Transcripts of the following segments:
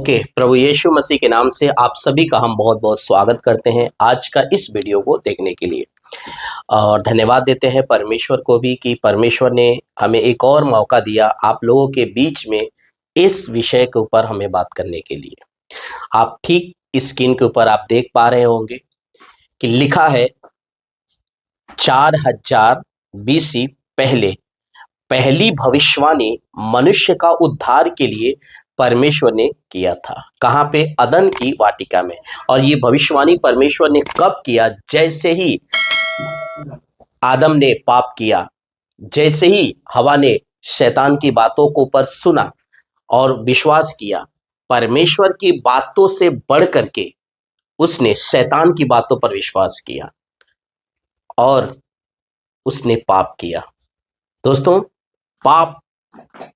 Okay, प्रभु यीशु मसीह के नाम से आप सभी का हम बहुत बहुत स्वागत करते हैं आज का इस वीडियो को देखने के लिए। और धन्यवाद देते हैं परमेश्वर को भी कि परमेश्वर ने हमें एक और मौका दिया आप लोगों के बीच में इस विषय के ऊपर हमें बात करने के लिए। आप ठीक स्क्रीन के ऊपर आप देख पा रहे होंगे कि लिखा है 4000 BC पहले पहली भविष्यवाणी मनुष्य का उद्धार के लिए परमेश्वर ने किया था। कहाँ पे? अदन की वाटिका में। और ये भविष्यवाणी परमेश्वर ने कब किया? जैसे ही आदम ने पाप किया, जैसे ही हवा ने शैतान की बातों को ऊपर सुना और विश्वास किया, परमेश्वर की बातों से बढ़ करके उसने शैतान की बातों पर विश्वास किया और उसने पाप किया। दोस्तों, पाप,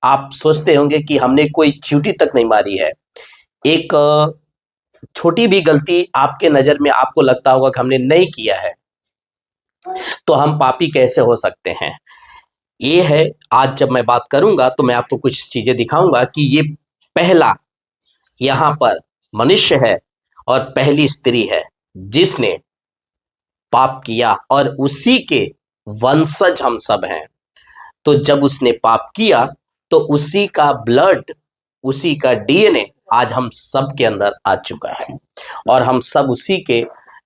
आप सोचते होंगे कि हमने कोई चींटी तक नहीं मारी है। एक छोटी भी गलती आपके नजर में आपको लगता होगा कि हमने नहीं किया है, तो हम पापी कैसे हो सकते हैं? ये है, आज जब मैं बात करूंगा तो मैं आपको कुछ चीजें दिखाऊंगा कि ये पहला यहाँ पर मनुष्य है और पहली स्त्री है जिसने पाप किया और उसी के वंशज हम सब हैं। तो जब उसने पाप किया तो उसी का ब्लड, उसी का DNA आज हम सब के अंदर आ चुका है और हम सब उसी के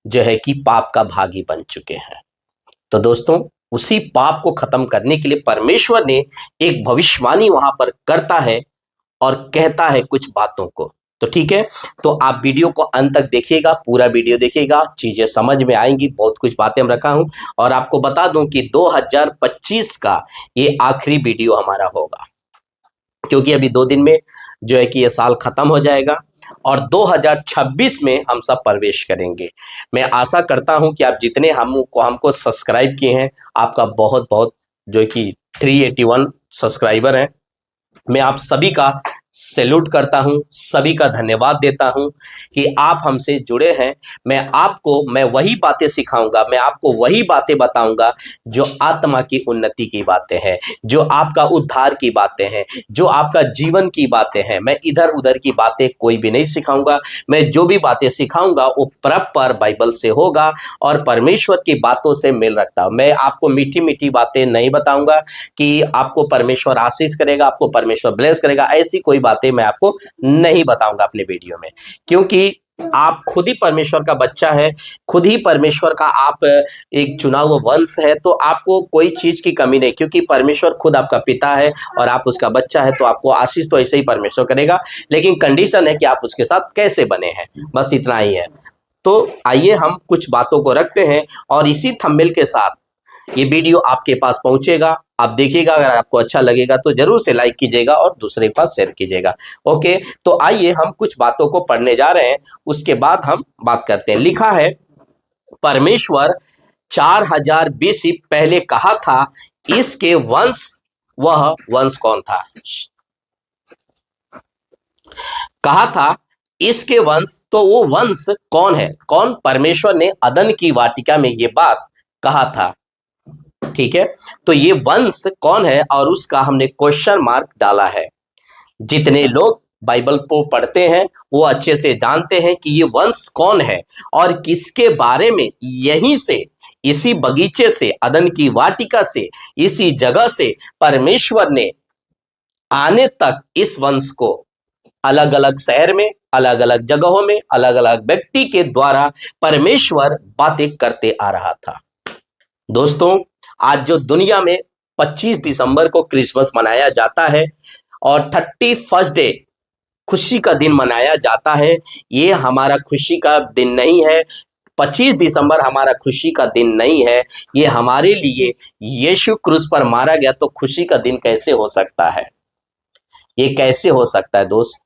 जो है कि पाप का भागी बन चुके हैं। तो दोस्तों, उसी पाप को खत्म करने के लिए परमेश्वर ने एक भविष्यवाणी वहां पर करता है और कहता है कुछ बातों को। तो ठीक है, तो आप वीडियो को अंत तक देखिएगा, पूरा वीडियो देखिएगा, चीजें समझ में आएंगी। बहुत कुछ बातें हम रखा हूं और आपको बता दूं कि 2025 का ये आखिरी वीडियो हमारा होगा, क्योंकि अभी 2 दिन में जो है कि ये साल खत्म हो जाएगा और 2026 में हम सब प्रवेश करेंगे। मैं आशा करता हूं कि आप जितने हमको सब्सक्राइब किए हैं, आपका बहुत बहुत जो है कि 381 सब्सक्राइबर हैं, मैं आप सभी का सैल्यूट करता हूं, सभी का धन्यवाद देता हूं कि आप हमसे जुड़े हैं। मैं वही बातें सिखाऊंगा, मैं आपको वही बातें बताऊंगा जो आत्मा की उन्नति की बातें हैं, जो आपका उद्धार की बातें हैं, जो आपका जीवन की बातें हैं। मैं इधर उधर की बातें कोई भी नहीं सिखाऊंगा। मैं जो भी बातें सिखाऊंगा वो प्रॉपर बाइबल से होगा और परमेश्वर की बातों से मेल रखता हूं। मैं आपको मीठी मीठी बातें नहीं बताऊंगा कि आपको परमेश्वर आशीष करेगा, आपको परमेश्वर ब्लेस करेगा। ऐसी कोई बातें मैं आपको नहीं बताऊंगा अपने वीडियो में, क्योंकि आप खुद ही परमेश्वर का बच्चा है, खुद ही परमेश्वर का आप एक चुना हुआ वंश है, तो आपको कोई चीज की कमी नहीं, क्योंकि परमेश्वर खुद आपका पिता है और आप उसका बच्चा है। तो आपको आशीष तो ऐसे ही परमेश्वर करेगा, लेकिन कंडीशन है कि आप उसके साथ कैसे बने हैं, बस इतना ही है। तो आइए हम कुछ बातों को रखते हैं और इसी थंबनेल के साथ ये वीडियो आपके पास पहुंचेगा, आप देखिएगा। अगर आपको अच्छा लगेगा तो जरूर से लाइक कीजिएगा और दूसरे के पास शेयर कीजिएगा। ओके, तो आइए हम कुछ बातों को पढ़ने जा रहे हैं, उसके बाद हम बात करते हैं। लिखा है, परमेश्वर 4000 BC पहले कहा था इसके वंश, वह वंश कौन था? कहा था इसके वंश, तो वो वंश कौन है? कौन? परमेश्वर ने अदन की वाटिका में ये बात कहा था। ठीक है, तो ये वंश कौन है और उसका हमने क्वेश्चन मार्क डाला है। जितने लोग बाइबल को पढ़ते हैं वो अच्छे से जानते हैं कि ये वंश कौन है और किसके बारे में। यहीं से, इसी बगीचे से, अदन की वाटिका से, इसी जगह से परमेश्वर ने आने तक इस वंश को अलग अलग शहर में, अलग अलग जगहों में, अलग अलग व्यक्ति के द्वारा परमेश्वर बातें करते आ रहा था। दोस्तों, आज जो दुनिया में 25 दिसंबर को क्रिसमस मनाया जाता है और 31 डे खुशी का दिन मनाया जाता है, ये हमारा खुशी का दिन नहीं है। 25 दिसंबर हमारा खुशी का दिन नहीं है, ये हमारे लिए यीशु क्रूस पर मारा गया। तो खुशी का दिन कैसे हो सकता है? ये कैसे हो सकता है दोस्त?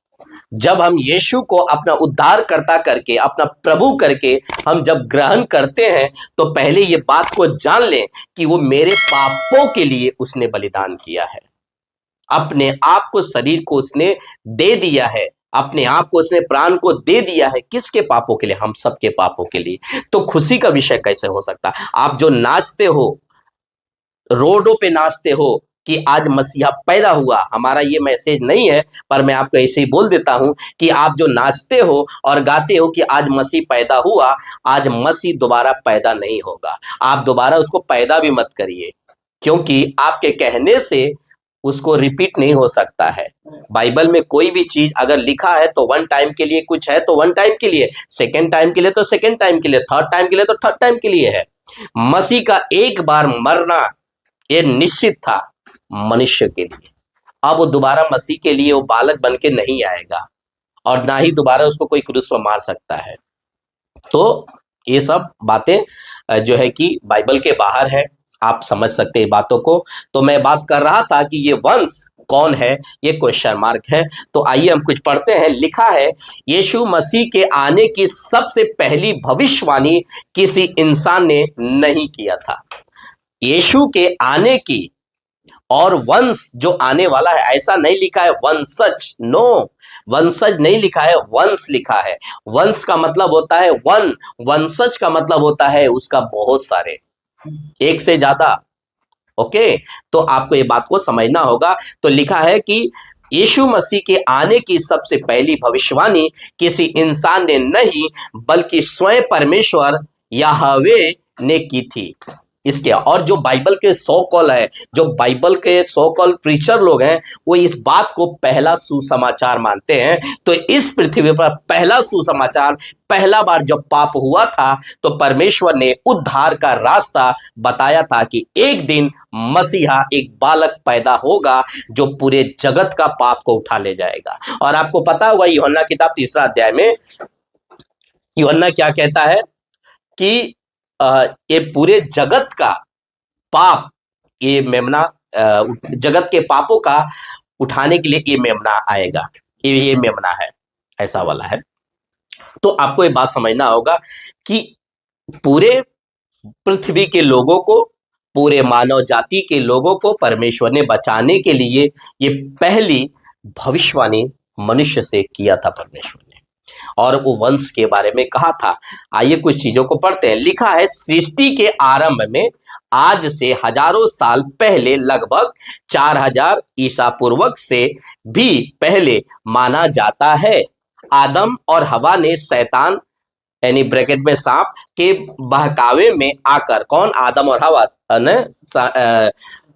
जब हम यीशु को अपना उद्धारकर्ता करके, अपना प्रभु करके हम जब ग्रहण करते हैं, तो पहले ये बात को जान लें कि वो मेरे पापों के लिए उसने बलिदान किया है। अपने आप को, शरीर को उसने दे दिया है, अपने आप को उसने, प्राण को दे दिया है। किसके पापों के लिए? हम सबके पापों के लिए। तो खुशी का विषय कैसे हो सकता है? आप जो नाचते हो, रोडों पे नाचते हो, कि आज मसीहा पैदा हुआ, हमारा ये मैसेज नहीं है, पर मैं आपको ऐसे ही बोल देता हूं कि आप जो नाचते हो और गाते हो कि आज मसीह पैदा हुआ, आज मसीह दोबारा पैदा नहीं होगा। आप दोबारा उसको पैदा भी मत करिए, क्योंकि आपके कहने से उसको रिपीट नहीं हो सकता है। बाइबल में कोई भी चीज अगर लिखा है तो वन टाइम के लिए कुछ है तो वन टाइम के लिए, सेकेंड टाइम के लिए तो सेकेंड टाइम के लिए, थर्ड टाइम के लिए तो थर्ड टाइम के लिए है। मसीह का एक बार मरना ये निश्चित था मनुष्य के लिए। अब वो दोबारा मसीह के लिए वो बालक बन के नहीं आएगा और ना ही दोबारा उसको कोई क्रूस पर मार सकता है। तो ये सब बातें जो है कि बाइबल के बाहर है, आप समझ सकते हैं बातों को। तो मैं बात कर रहा था कि ये वंश कौन है, ये क्वेश्चन मार्क है। तो आइए हम कुछ पढ़ते हैं। लिखा है, यीशु मसीह के आने की सबसे पहली भविष्यवाणी किसी इंसान ने नहीं किया था। यीशु के आने की और वंश जो आने वाला है, ऐसा नहीं लिखा है वंशज, नो, वंशज नहीं लिखा है, वंश लिखा है। वंश का मतलब होता है वन, वंशज का मतलब होता है उसका बहुत सारे, एक से ज्यादा। ओके, तो आपको ये बात को समझना होगा। तो लिखा है कि यीशु मसीह के आने की सबसे पहली भविष्यवाणी किसी इंसान ने नहीं बल्कि स्वयं परमेश्वर याहवे ने की थी। इसके और जो बाइबल के सो कॉल है, जो बाइबल के सो कॉल प्रीचर लोग हैं, वो इस बात को पहला सुसमाचार मानते हैं। तो इस पृथ्वी पर पहला सुसमाचार, पहला बार जब पाप हुआ था तो परमेश्वर ने उद्धार का रास्ता बताया था कि एक दिन मसीहा एक बालक पैदा होगा जो पूरे जगत का पाप को उठा ले जाएगा। और आपको पता होगा यूहन्ना किताब 3 अध्याय में यूहन्ना क्या कहता है कि ये पूरे जगत का पाप, ये मेमना जगत के पापों का उठाने के लिए ये मेमना आएगा, ये मेमना है, ऐसा वाला है। तो आपको ये बात समझना होगा कि पूरे पृथ्वी के लोगों को, पूरे मानव जाति के लोगों को परमेश्वर ने बचाने के लिए ये पहली भविष्यवाणी मनुष्य से किया था परमेश्वर ने, और वो वंश के बारे में कहा था। आइए कुछ चीजों को पढ़ते हैं। लिखा है, सृष्टि के आरंभ में आज से हजारों साल पहले, लगभग 4000 ईसा पूर्वक से भी पहले माना जाता है, आदम और हवा ने शैतान यानी ब्रैकेट में सांप के बहकावे में आकर, कौन, आदम और हवा ने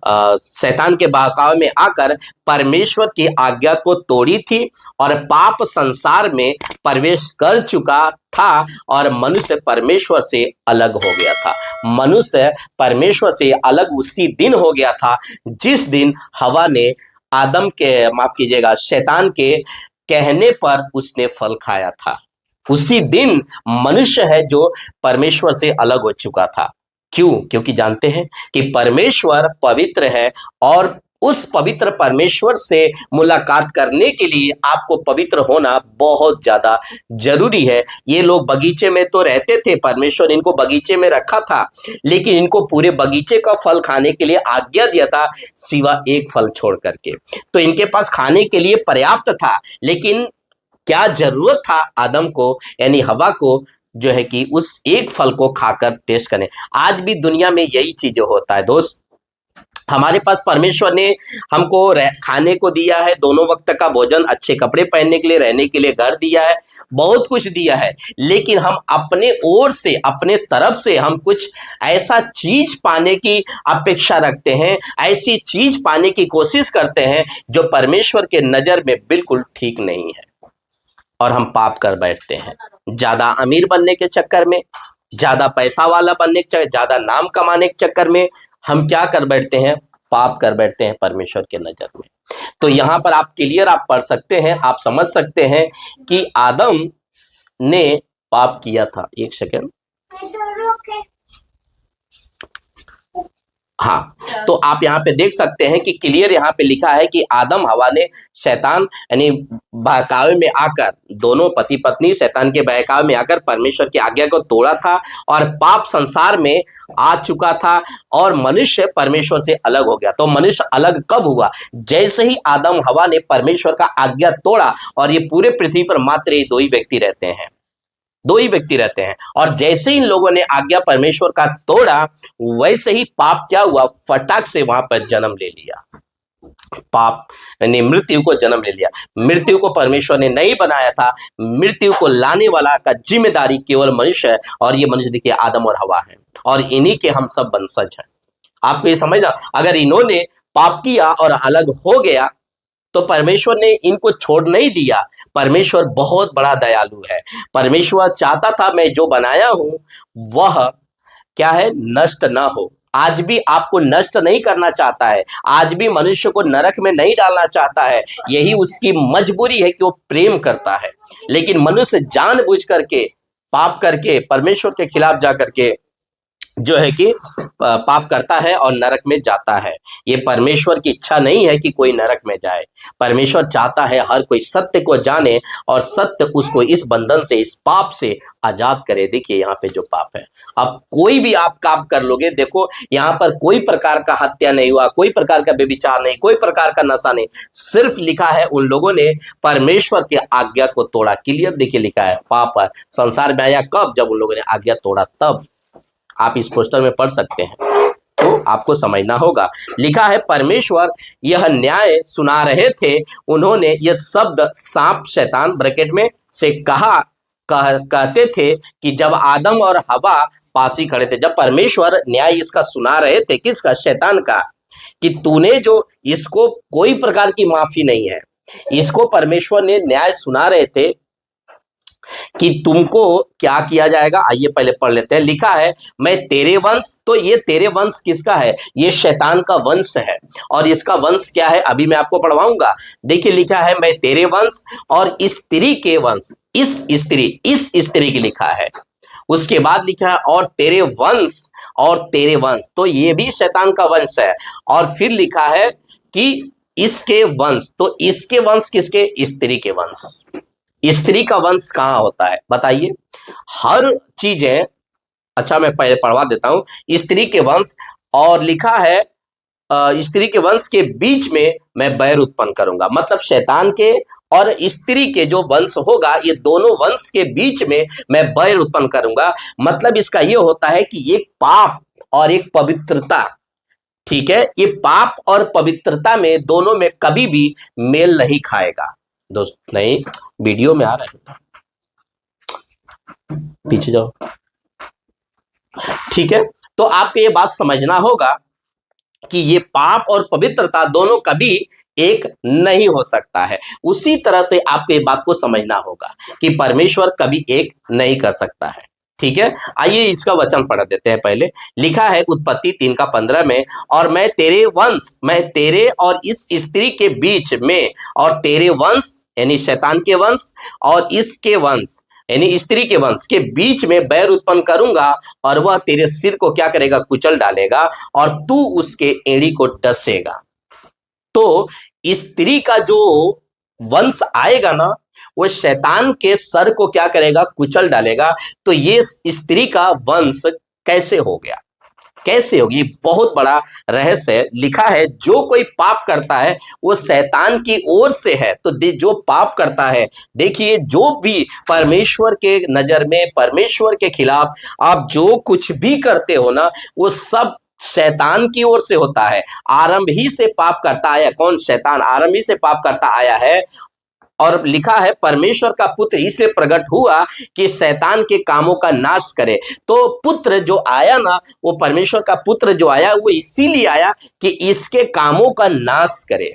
शैतान के बहकावे में आकर परमेश्वर की आज्ञा को तोड़ी थी और पाप संसार में प्रवेश कर चुका था और मनुष्य परमेश्वर से अलग हो गया था। मनुष्य परमेश्वर से अलग उसी दिन हो गया था जिस दिन हवा ने आदम के, माफ कीजिएगा, शैतान के कहने पर उसने फल खाया था। उसी दिन मनुष्य है जो परमेश्वर से अलग हो चुका था। क्यों? क्योंकि जानते हैं कि परमेश्वर पवित्र है और उस पवित्र परमेश्वर से मुलाकात करने के लिए आपको पवित्र होना बहुत ज्यादा जरूरी है। ये लोग बगीचे में तो रहते थे, परमेश्वर इनको बगीचे में रखा था, लेकिन इनको पूरे बगीचे का फल खाने के लिए आज्ञा दिया था, सिवा एक फल छोड़ करके। तो इनके पास खाने के लिए पर्याप्त था, लेकिन क्या जरूरत था आदम को यानी हवा को जो है कि उस एक फल को खाकर टेस्ट करें। आज भी दुनिया में यही चीजें होता है दोस्त। हमारे पास परमेश्वर ने हमको खाने को दिया है, दोनों वक्त का भोजन, अच्छे कपड़े पहनने के लिए, रहने के लिए घर दिया है, बहुत कुछ दिया है, लेकिन हम अपने ओर से, अपने तरफ से हम कुछ ऐसा चीज पाने की अपेक्षा रखते हैं, ऐसी चीज पाने की कोशिश करते हैं जो परमेश्वर के नजर में बिल्कुल ठीक नहीं है, और हम पाप कर बैठते हैं। ज्यादा अमीर बनने के चक्कर में, ज्यादा पैसा वाला बनने के चक्कर, ज्यादा नाम कमाने के चक्कर में हम क्या कर बैठते हैं? पाप कर बैठते हैं परमेश्वर के नजर में। तो यहां पर आप क्लियर आप पढ़ सकते हैं, आप समझ सकते हैं कि आदम ने पाप किया था। एक सेकेंड, हाँ, तो आप यहाँ पे देख सकते हैं कि क्लियर यहाँ पे लिखा है कि आदम हवा ने शैतान यानी बहकावे में आकर, दोनों पति पत्नी शैतान के बहकावे में आकर परमेश्वर की आज्ञा को तोड़ा था और पाप संसार में आ चुका था और मनुष्य परमेश्वर से अलग हो गया। तो मनुष्य अलग कब हुआ? जैसे ही आदम हवा ने परमेश्वर का आज्ञा तोड़ा, और ये पूरे पृथ्वी पर मात्र ये दो ही व्यक्ति रहते हैं, दो ही व्यक्ति रहते हैं, और जैसे इन लोगों ने आज्ञा परमेश्वर का तोड़ा, वैसे ही पाप क्या हुआ? फटाक से वहां पर जन्म ले लिया। पाप ने मृत्यु को जन्म ले लिया। मृत्यु को परमेश्वर ने नहीं बनाया था, मृत्यु को लाने वाला का जिम्मेदारी केवल मनुष्य है, और ये मनुष्य देखिए आदम और हवा है, और इन्हीं के हम सब वंशज हैं। आपको ये समझना, अगर इन्होंने पाप किया और अलग हो गया तो परमेश्वर ने इनको छोड़ नहीं दिया। परमेश्वर बहुत बड़ा दयालु है। परमेश्वर चाहता था मैं जो बनाया हूं वह क्या है, नष्ट ना हो। आज भी आपको नष्ट नहीं करना चाहता है, आज भी मनुष्य को नरक में नहीं डालना चाहता है। यही उसकी मजबूरी है कि वो प्रेम करता है, लेकिन मनुष्य जानबूझ करके पाप करके परमेश्वर के खिलाफ जा करके जो है कि पाप करता है और नरक में जाता है। ये परमेश्वर की इच्छा नहीं है कि कोई नरक में जाए। परमेश्वर चाहता है हर कोई सत्य को जाने और सत्य उसको इस बंधन से, इस पाप से आजाद करे। देखिए यहाँ पे जो पाप है, अब कोई भी आप काम कर लोगे, देखो यहाँ पर कोई प्रकार का हत्या नहीं हुआ, कोई प्रकार का व्यभिचार नहीं, कोई प्रकार का नशा नहीं, सिर्फ लिखा है उन लोगों ने परमेश्वर की आज्ञा को तोड़ा। क्लियर देखिए लिखा है, पाप संसार में आया कब, जब उन लोगों ने आज्ञा तोड़ा तब। आप इस पोस्टर में पढ़ सकते हैं, तो आपको समझना होगा। लिखा है परमेश्वर यह न्याय सुना रहे थे, उन्होंने यह शब्द सांप शैतान ब्रैकेट में से कहते थे कि जब आदम और हवा पास ही खड़े थे, जब परमेश्वर न्याय इसका सुना रहे थे, किसका, शैतान का, कि तूने जो इसको कोई प्रकार की माफी नहीं है, इसको परमेश्वर ने न्याय सुना रहे थे कि तुमको क्या किया जाएगा। आइए पहले पढ़ लेते हैं। लिखा है मैं तेरे वंश, तो ये तेरे वंश किसका है, ये शैतान का वंश है, और इसका वंश क्या है अभी मैं आपको पढ़वाऊंगा। देखिए लिखा है मैं तेरे वंश और स्त्री के वंश, इस स्त्री की लिखा है। उसके बाद लिखा है और तेरे वंश, और तेरे वंश, तो ये भी शैतान का वंश है। और फिर लिखा है कि इसके वंश, तो इसके वंश किसके, स्त्री के वंश। स्त्री का वंश कहाँ होता है बताइए, हर चीजें। अच्छा मैं पहले पढ़वा देता हूं, स्त्री के वंश, और लिखा है स्त्री के वंश के बीच में मैं बैर उत्पन्न करूंगा। मतलब शैतान के और स्त्री के जो वंश होगा, ये दोनों वंश के बीच में मैं बैर उत्पन्न करूंगा। मतलब इसका ये होता है कि एक पाप और एक पवित्रता, ठीक है, ये पाप और पवित्रता में दोनों में कभी भी मेल नहीं खाएगा। दोस्त नहीं, वीडियो में आ रहा है, पीछे जाओ, ठीक है। तो आपको ये बात समझना होगा कि ये पाप और पवित्रता दोनों कभी एक नहीं हो सकता है। उसी तरह से आपको ये बात को समझना होगा कि परमेश्वर कभी एक नहीं कर सकता है, ठीक है। आइए इसका वचन पढ़ देते हैं। पहले लिखा है उत्पत्ति 3:15 में, और मैं तेरे वंश, मैं तेरे और इस स्त्री के बीच में, और तेरे वंश यानी शैतान के वंश और इसके वंश यानी स्त्री के वंश के बीच में बैर उत्पन्न करूंगा, और वह तेरे सिर को क्या करेगा, कुचल डालेगा, और तू उसके एड़ी को डसेगा। तो स्त्री का जो वंश आएगा ना, वो शैतान के सर को क्या करेगा, कुचल डालेगा। तो ये स्त्री का वंश कैसे हो गया, कैसे होगी, बहुत बड़ा रहस्य है। लिखा है जो कोई पाप करता है वो शैतान की ओर से है। तो जो पाप करता है, देखिए जो भी परमेश्वर के नजर में, परमेश्वर के खिलाफ आप जो कुछ भी करते हो ना, वो सब शैतान की ओर से होता है। आरंभ ही से पाप करता आया कौन, शैतान आरंभ ही से पाप करता आया है। और लिखा है परमेश्वर का पुत्र इसलिए प्रकट हुआ कि शैतान के कामों का नाश करे। तो पुत्र जो आया ना, वो परमेश्वर का पुत्र जो आया वो इसीलिए आया कि इसके कामों का नाश करे।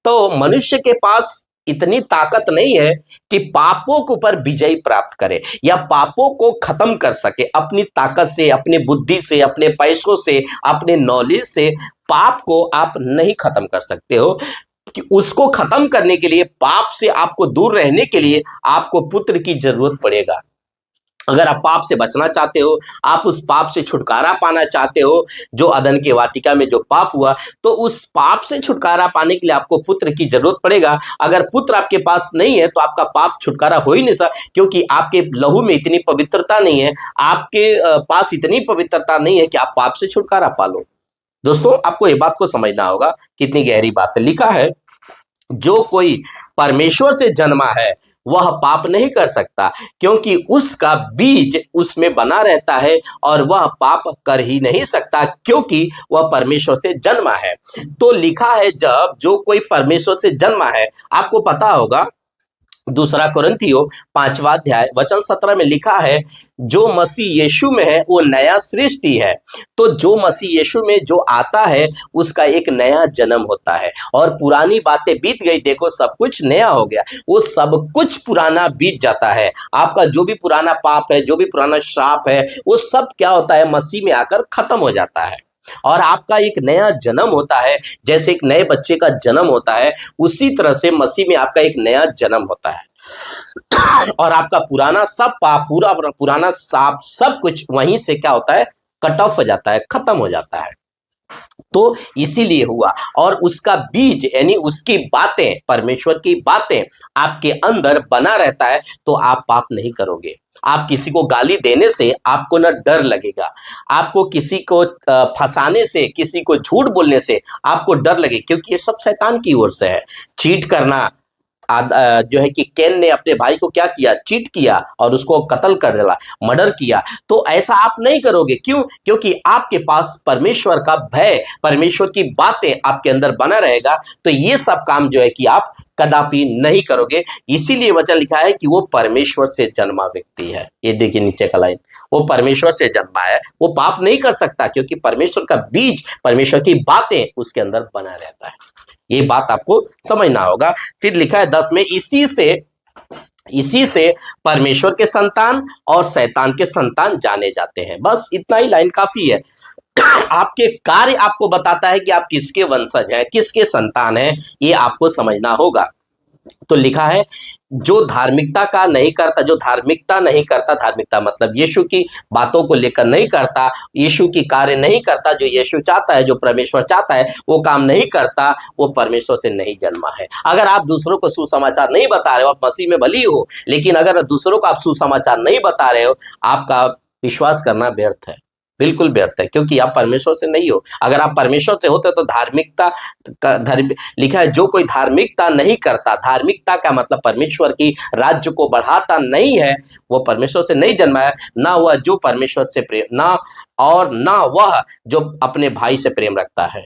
तो मनुष्य के पास इतनी ताकत नहीं है कि पापों के ऊपर विजय प्राप्त करे या पापों को खत्म कर सके। अपनी ताकत से, अपनी बुद्धि से, अपने पैसों से, अपने नॉलेज से पाप को आप नहीं खत्म कर सकते हो। कि उसको खत्म करने के लिए, पाप से आपको दूर रहने के लिए आपको पुत्र की जरूरत पड़ेगा। अगर आप पाप से बचना चाहते हो, आप उस पाप से छुटकारा पाना चाहते हो, जो अदन के वाटिका में जो पाप हुआ, तो उस पाप से छुटकारा पाने के लिए आपको पुत्र की जरूरत पड़ेगा। अगर पुत्र आपके पास नहीं है तो आपका पाप छुटकारा हो ही नहीं सकता, क्योंकि आपके लहू में इतनी पवित्रता नहीं है, आपके पास इतनी पवित्रता नहीं है कि आप पाप से छुटकारा पा लो। दोस्तों आपको ये बात को समझना होगा, कितनी गहरी बात है। लिखा है जो कोई परमेश्वर से जन्मा है वह पाप नहीं कर सकता, क्योंकि उसका बीज उसमें बना रहता है और वह पाप कर ही नहीं सकता, क्योंकि वह परमेश्वर से जन्मा है। तो लिखा है जब जो कोई परमेश्वर से जन्मा है, आपको पता होगा दूसरा कुरिन्थियों 5वां अध्याय वचन 17 में लिखा है, जो मसीह यीशु में है वो नया सृष्टि है। तो जो मसीह यीशु में जो आता है उसका एक नया जन्म होता है, और पुरानी बातें बीत गई, देखो सब कुछ नया हो गया। वो सब कुछ पुराना बीत जाता है। आपका जो भी पुराना पाप है, जो भी पुराना श्राप है, वो सब क्या होता है, मसीह में आकर खत्म हो जाता है और आपका एक नया जन्म होता है। जैसे एक नए बच्चे का जन्म होता है, उसी तरह से मसीह में आपका एक नया जन्म होता है और आपका पुराना सब पाप, पूरा पुराना साप, सब कुछ वहीं से क्या होता है, कट ऑफ हो जाता है, खत्म हो जाता है। तो इसीलिए हुआ, और उसका बीज यानी उसकी बातें, परमेश्वर की बातें आपके अंदर बना रहता है, तो आप पाप नहीं करोगे। आप किसी को गाली देने से आपको ना डर लगेगा, आपको किसी को फंसाने से, किसी को झूठ बोलने से आपको डर लगे, क्योंकि ये सब शैतान की ओर से है। चीट करना, जो है कि कैन ने अपने भाई को क्या किया, चीट किया और उसको कत्ल कर डाला, मर्डर किया। तो ऐसा आप नहीं करोगे, क्यों? क्योंकि आपके पास परमेश्वर का भय, परमेश्वर की बातें आपके अंदर बना रहेगा। तो ये सब काम जो है कि आप कदापि नहीं करोगे। इसीलिए वचन लिखा है कि वो परमेश्वर से जन्मा व्यक्ति है। ये देखिए नीचे का लाइन, वो परमेश्वर से जन्मा है, वो पाप नहीं कर सकता, क्योंकि परमेश्वर का बीज, परमेश्वर की बातें उसके अंदर बना रहता है। ये बात आपको समझना होगा। फिर लिखा है 10 में, इसी से परमेश्वर के संतान और शैतान के संतान जाने जाते हैं। बस इतना ही लाइन काफी है। आपके कार्य आपको बताता है कि आप किसके वंशज हैं, किसके संतान हैं, ये आपको समझना होगा। तो लिखा है, जो धार्मिकता का नहीं करता, जो धार्मिकता नहीं करता, धार्मिकता मतलब यीशु की बातों को लेकर नहीं करता, यीशु की कार्य नहीं करता, जो यीशु चाहता है, जो परमेश्वर चाहता है, वो काम नहीं करता, वो परमेश्वर से नहीं जन्मा है। अगर आप दूसरों को सुसमाचार नहीं बता रहे हो, आप मसीह में भली हो, लेकिन अगर दूसरों को आप सुसमाचार नहीं बता रहे हो, आपका विश्वास करना व्यर्थ है, बिल्कुल व्यर्थ है, क्योंकि आप परमेश्वर से नहीं हो। अगर आप परमेश्वर से होते तो धार्मिकता का लिखा है, जो कोई धार्मिकता नहीं करता, धार्मिकता का मतलब परमेश्वर की राज्य को बढ़ाता नहीं है, वो परमेश्वर से नहीं जन्मा है। ना वह जो परमेश्वर से प्रेम, ना वह जो अपने भाई से प्रेम रखता है।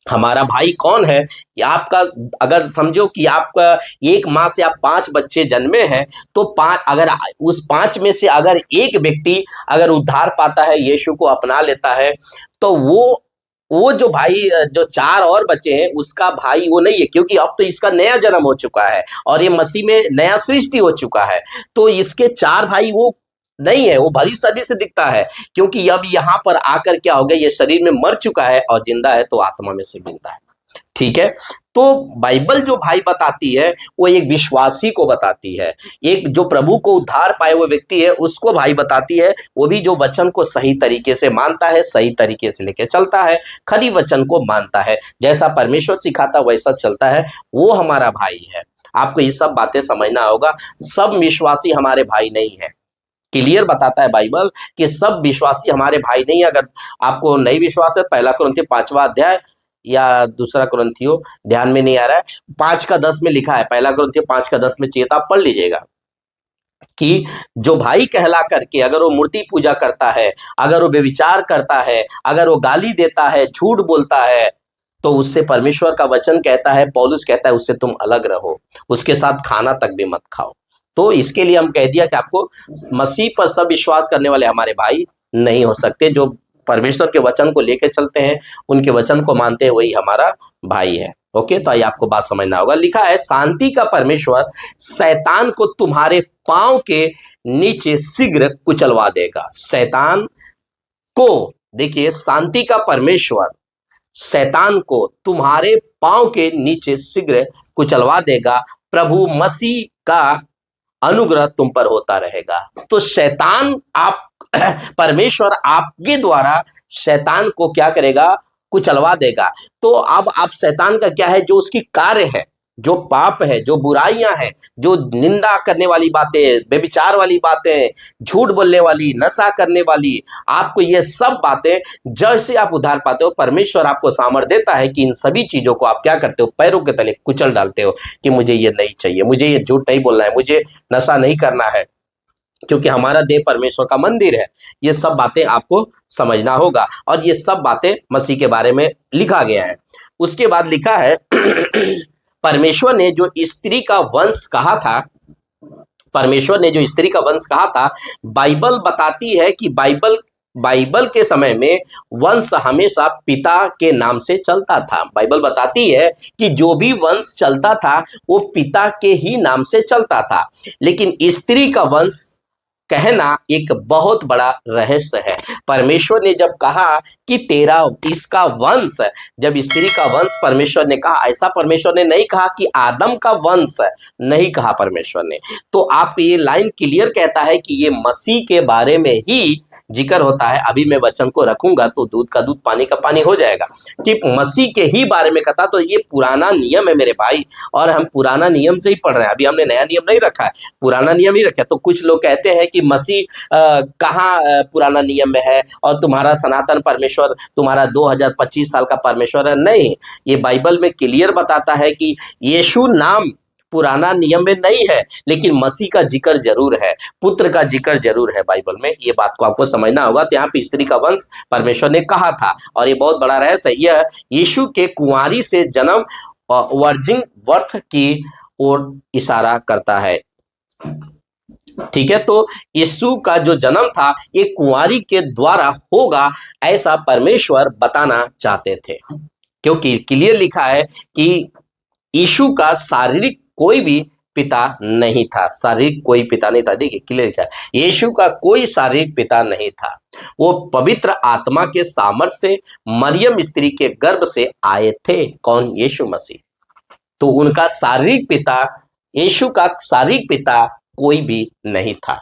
हमारा भाई कौन है? कि आपका, अगर समझो कि आपका एक माँ से आप 5 बच्चे जन्मे हैं, तो 5, अगर उस 5 में से अगर एक व्यक्ति अगर उद्धार पाता है, यीशु को अपना लेता है, तो वो जो भाई, जो 4 और बच्चे हैं, उसका भाई वो नहीं है, क्योंकि अब तो इसका नया जन्म हो चुका है और ये मसीह में नया सृष्टि हो चुका है। तो इसके 4 भाई वो नहीं है, वो भली सदी से दिखता है, क्योंकि अब यहाँ पर आकर क्या हो गया, ये शरीर में मर चुका है और जिंदा है, तो आत्मा में से जिंदा है। ठीक है। तो बाइबल जो भाई बताती है, वो एक विश्वासी को बताती है, एक जो प्रभु को उद्धार पाए हुए व्यक्ति है उसको भाई बताती है। वो भी जो वचन को सही तरीके से मानता है, सही तरीके से लेके चलता है, खरी वचन को मानता है, जैसा परमेश्वर सिखाता वैसा चलता है, वो हमारा भाई है। आपको ये सब बातें समझना होगा। सब विश्वासी हमारे भाई नहीं है। क्लियर बताता है बाइबल कि सब विश्वासी हमारे भाई नहीं है। अगर आपको नहीं विश्वास है, 1 कुरिन्थियों 5वां अध्याय या दूसरा कुरिन्थियों, ध्यान में नहीं आ रहा है, 5 का 10 में लिखा है, 1 कुरिन्थियों 5 का 10 में चाहिए तो आप पढ़ लीजिएगा कि जो भाई कहला करके अगर वो मूर्ति पूजा करता है, अगर वो व्यभिचार करता है, अगर वो गाली देता है, झूठ बोलता है, तो उससे परमेश्वर का वचन कहता है, पौलुस कहता है, उससे तुम अलग रहो, उसके साथ खाना तक भी मत खाओ। तो इसके लिए हम कह दिया कि आपको मसीह पर सब विश्वास करने वाले हमारे भाई नहीं हो सकते। जो परमेश्वर के वचन को लेकर चलते हैं, उनके वचन को मानते हैं, वही हमारा भाई है। ओके, तो ये आपको बात समझना होगा। लिखा है, शांति का परमेश्वर शैतान को तुम्हारे पांव के नीचे शीघ्र कुचलवा देगा। शैतान को, देखिए, शांति का परमेश्वर शैतान को तुम्हारे पांव के नीचे शीघ्र कुचलवा देगा। प्रभु मसीह का अनुग्रह तुम पर होता रहेगा। तो शैतान, आप परमेश्वर आपके द्वारा शैतान को क्या करेगा? कुचलवा देगा। तो अब आप शैतान का क्या है, जो उसकी कार्य है, जो पाप है, जो बुराइयां हैं, जो निंदा करने वाली बातें, व्यभिचार वाली बातें, झूठ बोलने वाली, नशा करने वाली, आपको ये सब बातें जैसे आप उद्धार पाते हो, परमेश्वर आपको सामर्थ्य देता है कि इन सभी चीजों को आप क्या करते हो, पैरों के तले कुचल डालते हो कि मुझे ये नहीं चाहिए, मुझे ये झूठ नहीं बोलना है, मुझे नशा नहीं करना है, क्योंकि हमारा देह परमेश्वर का मंदिर है। ये सब बातें आपको समझना होगा और ये सब बातें मसीह के बारे में लिखा गया है। उसके बाद लिखा है परमेश्वर ने जो स्त्री का वंश कहा था, परमेश्वर ने जो स्त्री का वंश कहा था, बाइबल बताती है कि बाइबल के समय में वंश हमेशा पिता के नाम से चलता था। बाइबल बताती है कि जो भी वंश चलता था वो पिता के ही नाम से चलता था, लेकिन स्त्री का वंश कहना एक बहुत बड़ा रहस्य है। परमेश्वर ने जब कहा कि तेरा इसका वंश, जब स्त्री का वंश परमेश्वर ने कहा, ऐसा परमेश्वर ने नहीं कहा कि आदम का वंश, नहीं कहा परमेश्वर ने। तो आपको ये लाइन क्लियर कहता है कि ये मसीह के बारे में ही जिक्र होता है। अभी मैं वचन को रखूंगा तो दूध का दूध पानी का पानी हो जाएगा कि मसीह के ही बारे में कहता। तो ये पुराना नियम है मेरे भाई, और हम पुराना नियम से ही पढ़ रहे हैं, अभी हमने नया नियम नहीं रखा है, पुराना नियम ही रखा है। तो कुछ लोग कहते हैं कि मसीह कहाँ पुराना नियम में है और तुम्हारा सनातन परमेश्वर, तुम्हारा 2025 साल का परमेश्वर है। नहीं, ये बाइबल में क्लियर बताता है कि यीशु नाम पुराना नियम में नहीं है, लेकिन मसीह का जिक्र जरूर है, पुत्र का जिक्र जरूर है बाइबल में। ये बात को आपको समझना होगा। तो यहाँ पे स्त्री का वंश परमेश्वर ने कहा था, और ये बहुत बड़ा रहस्य है। यह यीशु के कुंवारी से जन्म, वर्जिन बर्थ की ओर इशारा करता है। ठीक है, तो यीशु का जो जन्म था ये कुंवारी के द्वारा होगा, ऐसा परमेश्वर बताना चाहते थे, क्योंकि क्लियर लिखा है कि यीशु का शारीरिक कोई भी पिता नहीं था, शारीरिक कोई पिता नहीं था। देखिए क्लियर लिखा है, यीशु का कोई शारीरिक पिता नहीं था, वो पवित्र आत्मा के सामर्थ्य से मरियम स्त्री के गर्भ से आए थे। कौन? यीशु मसीह। तो उनका शारीरिक पिता, यीशु का शारीरिक पिता कोई भी नहीं था।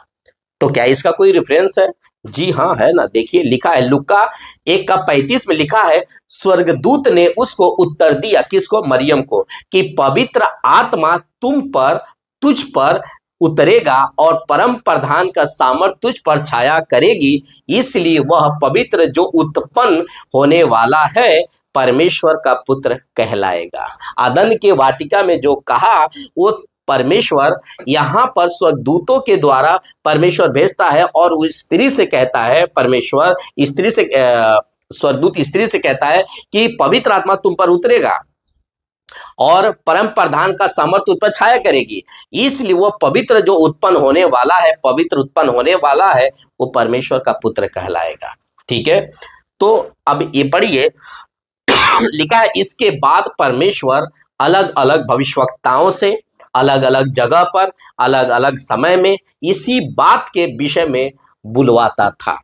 तो क्या इसका कोई रेफरेंस है? जी हाँ, है ना। देखिए लिखा है लुका 1:35 में लिखा है, स्वर्गदूत ने उसको उत्तर दिया, किसको? मरियम को, कि पवित्र आत्मा तुझ पर उतरेगा और परम प्रधान का सामर्थ तुझ पर छाया करेगी, इसलिए वह पवित्र जो उत्पन्न होने वाला है परमेश्वर का पुत्र कहलाएगा। आदन के वाटिका में जो कहा वो परमेश्वर यहाँ पर स्वर्गदूतों के द्वारा परमेश्वर भेजता है और उस स्त्री से कहता है, परमेश्वर स्त्री से, स्वर्गदूत स्त्री से कहता है कि पवित्र आत्मा तुम पर उतरेगा और परम प्रधान का सामर्थ्य उस पर छाया करेगी, इसलिए वो पवित्र जो उत्पन्न होने वाला है, पवित्र उत्पन्न होने वाला है, वो परमेश्वर का पुत्र कहलाएगा। ठीक है, तो अब ये पढ़िए लिखा है, इसके बाद परमेश्वर अलग अलग भविष्यवक्ताओं से अलग अलग जगह पर अलग अलग समय में इसी बात के विषय में बुलवाता था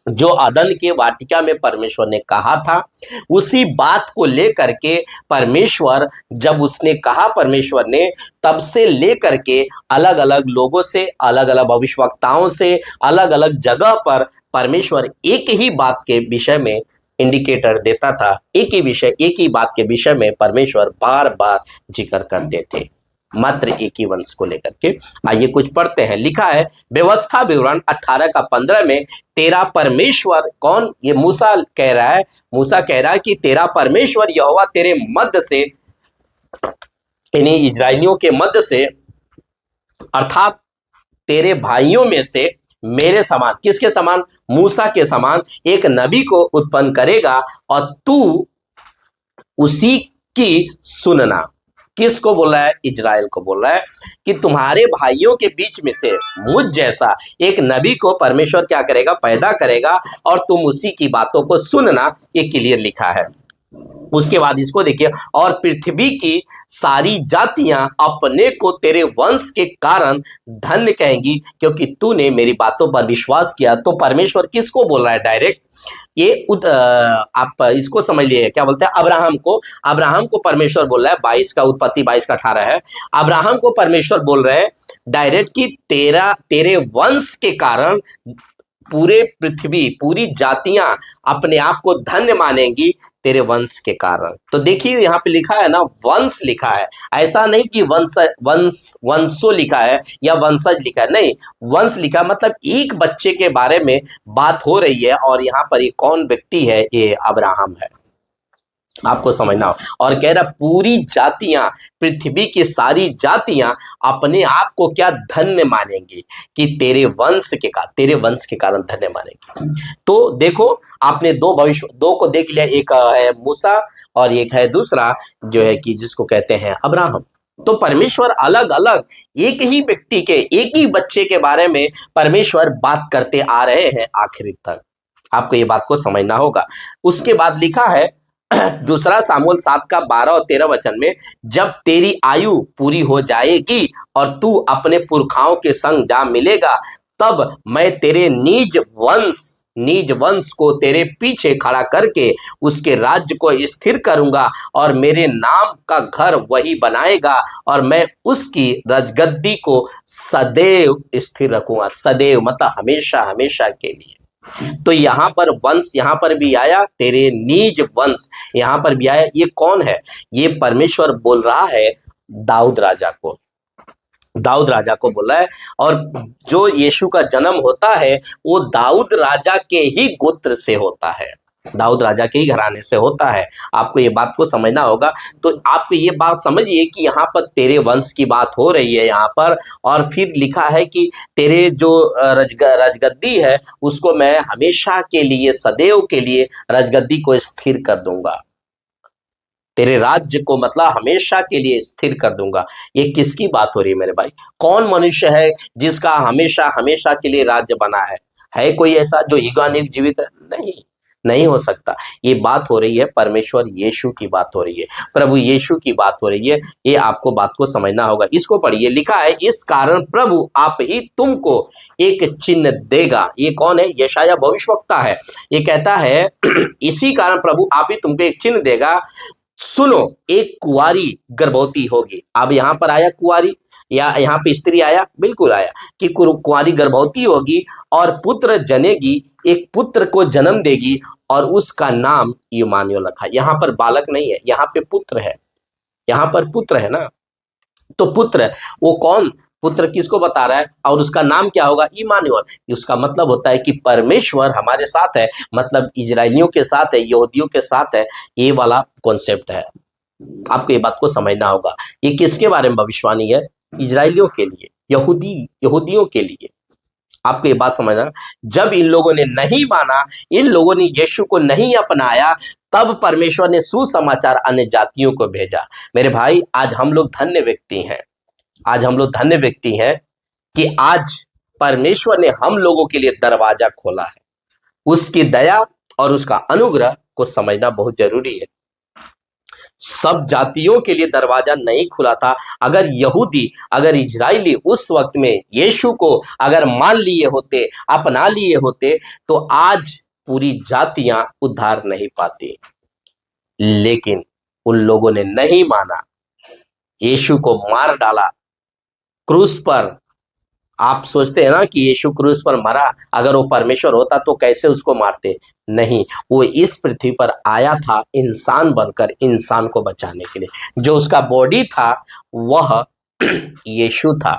जो आदन के वाटिका में परमेश्वर ने कहा था। उसी बात को लेकर के परमेश्वर, जब उसने कहा परमेश्वर ने, तब से लेकर के अलग अलग लोगों से, अलग अलग भविष्यवक्ताओं से, अलग अलग जगह पर परमेश्वर एक ही बात के विषय में इंडिकेटर देता था। एक ही विषय, एक ही बात के विषय में परमेश्वर बार बार जिक्र करते थे, मात्र एक ही वंश को लेकर के। आइए कुछ पढ़ते हैं। लिखा है व्यवस्था विवरण 18:15 में, तेरा परमेश्वर कौन? ये मूसा कह रहा है, मूसा कह रहा है कि तेरा परमेश्वर यहोवा तेरे मध्य से, यानी इजराइलियों के मध्य से, अर्थात तेरे भाइयों में से मेरे समान, किसके समान? मूसा के समान एक नबी को उत्पन्न करेगा और तू उसी की सुनना। किसको बोल रहा है? इजराइल को बोल रहा है कि तुम्हारे भाइयों के बीच में से मुझ जैसा एक नबी को परमेश्वर क्या करेगा? पैदा करेगा और तुम उसी की बातों को सुनना। ये क्लियर लिखा है। उसके बाद इसको देखिए, और पृथ्वी की सारी जातियां अपने को तेरे वंश के कारण धन्य कहेंगी क्योंकि तूने मेरी बातों पर विश्वास किया। तो परमेश्वर किसको बोल रहा है? डायरेक्ट ये आप इसको समझ लिए, क्या बोलते हैं? अब्राहम को परमेश्वर बोल रहा है। 22 का उत्पत्ति 22:18 है। अब्राहम को परमेश्वर बोल रहे हैं डायरेक्ट कि तेरे वंश के कारण पूरे पृथ्वी, पूरी जातियां अपने आप को धन्य मानेंगी तेरे वंश के कारण। तो देखिए यहाँ पे लिखा है ना, वंश लिखा है, ऐसा नहीं कि वंशो लिखा है या वंशज लिखा है, नहीं, वंश लिखा मतलब एक बच्चे के बारे में बात हो रही है। और यहाँ पर ये कौन व्यक्ति है? ये अब्राहम है, आपको समझना हो। और कह रहा पूरी जातियां, पृथ्वी की सारी जातियां अपने आप को क्या धन्य मानेंगी कि तेरे वंश के कारण धन्य मानेंगी। तो देखो, आपने दो को देख लिया, एक है मूसा और एक है दूसरा जो है कि जिसको कहते हैं अब्राहम। तो परमेश्वर अलग अलग एक ही व्यक्ति के, एक ही बच्चे के बारे में परमेश्वर बात करते आ रहे हैं आखिरी तक। आपको ये बात को समझना होगा। उसके बाद लिखा है दूसरा सामुएल 7 का 12 और 13 वचन में, जब तेरी आयु पूरी हो जाएगी और तू अपने पुरखाओं के संग जा मिलेगा, तब मैं तेरे निज वंश को तेरे पीछे खड़ा करके उसके राज्य को स्थिर करूंगा और मेरे नाम का घर वही बनाएगा और मैं उसकी राजगद्दी को सदैव स्थिर रखूंगा। सदैव मतलब हमेशा हमेशा के लिए। तो यहां पर वंश, यहां पर भी आया, तेरे निज वंश यहां पर भी आया। ये कौन है? ये परमेश्वर बोल रहा है दाऊद राजा को, दाऊद राजा को बोला है। और जो यीशु का जन्म होता है वो दाऊद राजा के ही गोत्र से होता है, दाऊद राजा के ही घराने से होता है। आपको ये बात को समझना होगा। तो आपको ये बात समझिए कि यहाँ पर तेरे वंश की बात हो रही है यहाँ पर। और फिर लिखा है कि तेरे जो राजगद्दी है उसको मैं हमेशा के लिए, सदैव के लिए राजगद्दी को स्थिर कर दूंगा। तेरे राज्य को मतलब हमेशा के लिए स्थिर कर दूंगा। ये किसकी बात हो रही है मेरे भाई? कौन मनुष्य है जिसका हमेशा हमेशा के लिए राज्य बना है कोई ऐसा जो युगानुयुग जीवित है? नहीं, नहीं हो सकता। ये बात हो रही है परमेश्वर यीशु की बात हो रही है, प्रभु यीशु की बात हो रही है। ये आपको बात को समझना होगा। इसको पढ़िए, लिखा है इस कारण प्रभु आप ही तुमको एक चिन्ह देगा। ये कौन है? यशायाह भविष्यवक्ता है। ये कहता है इसी कारण प्रभु आप ही तुमको एक चिन्ह देगा, सुनो एक कुंवारी गर्भवती होगी। अब यहां पर आया कुंवारी या यहाँ पे स्त्री आया? बिल्कुल आया कि कुंवारी गर्भवती होगी और पुत्र जनेगी, एक पुत्र को जन्म देगी और उसका नाम इम्मानुएल रखा। यहाँ पर बालक नहीं है, यहाँ पे पुत्र है, यहाँ पर पुत्र है ना। तो पुत्र वो कौन? पुत्र किसको बता रहा है? और उसका नाम क्या होगा? इम्मानुएल। उसका मतलब होता है कि परमेश्वर हमारे साथ है, मतलब इजरायलियों के साथ है, यहूदियों के साथ है। ये वाला कॉन्सेप्ट है, आपको ये बात को समझना होगा। ये किसके बारे में भविष्यवाणी है? इजरायलियों के लिए, यहूदियों के लिए। आपको ये बात समझना। जब इन लोगों ने नहीं माना, इन लोगों ने यीशु को नहीं अपनाया, तब परमेश्वर ने सुसमाचार अन्य जातियों को भेजा। मेरे भाई, आज हम लोग धन्य व्यक्ति हैं, आज हम लोग धन्य व्यक्ति हैं कि आज परमेश्वर ने हम लोगों के लिए दरवाजा खोला है। उसकी दया और उसका अनुग्रह को समझना बहुत जरूरी है। सब जातियों के लिए दरवाजा नहीं खुला था। अगर यहूदी, अगर इजरायली उस वक्त में यीशु को अगर मान लिए होते, अपना लिए होते, तो आज पूरी जातियां उद्धार नहीं पाती। लेकिन उन लोगों ने नहीं माना, यीशु को मार डाला क्रूस पर। आप सोचते हैं ना कि यीशु क्रूस पर मरा, अगर वो परमेश्वर होता तो कैसे उसको मारते? नहीं, वो इस पृथ्वी पर आया था इंसान बनकर, इंसान को बचाने के लिए। जो उसका बॉडी था वह यीशु था,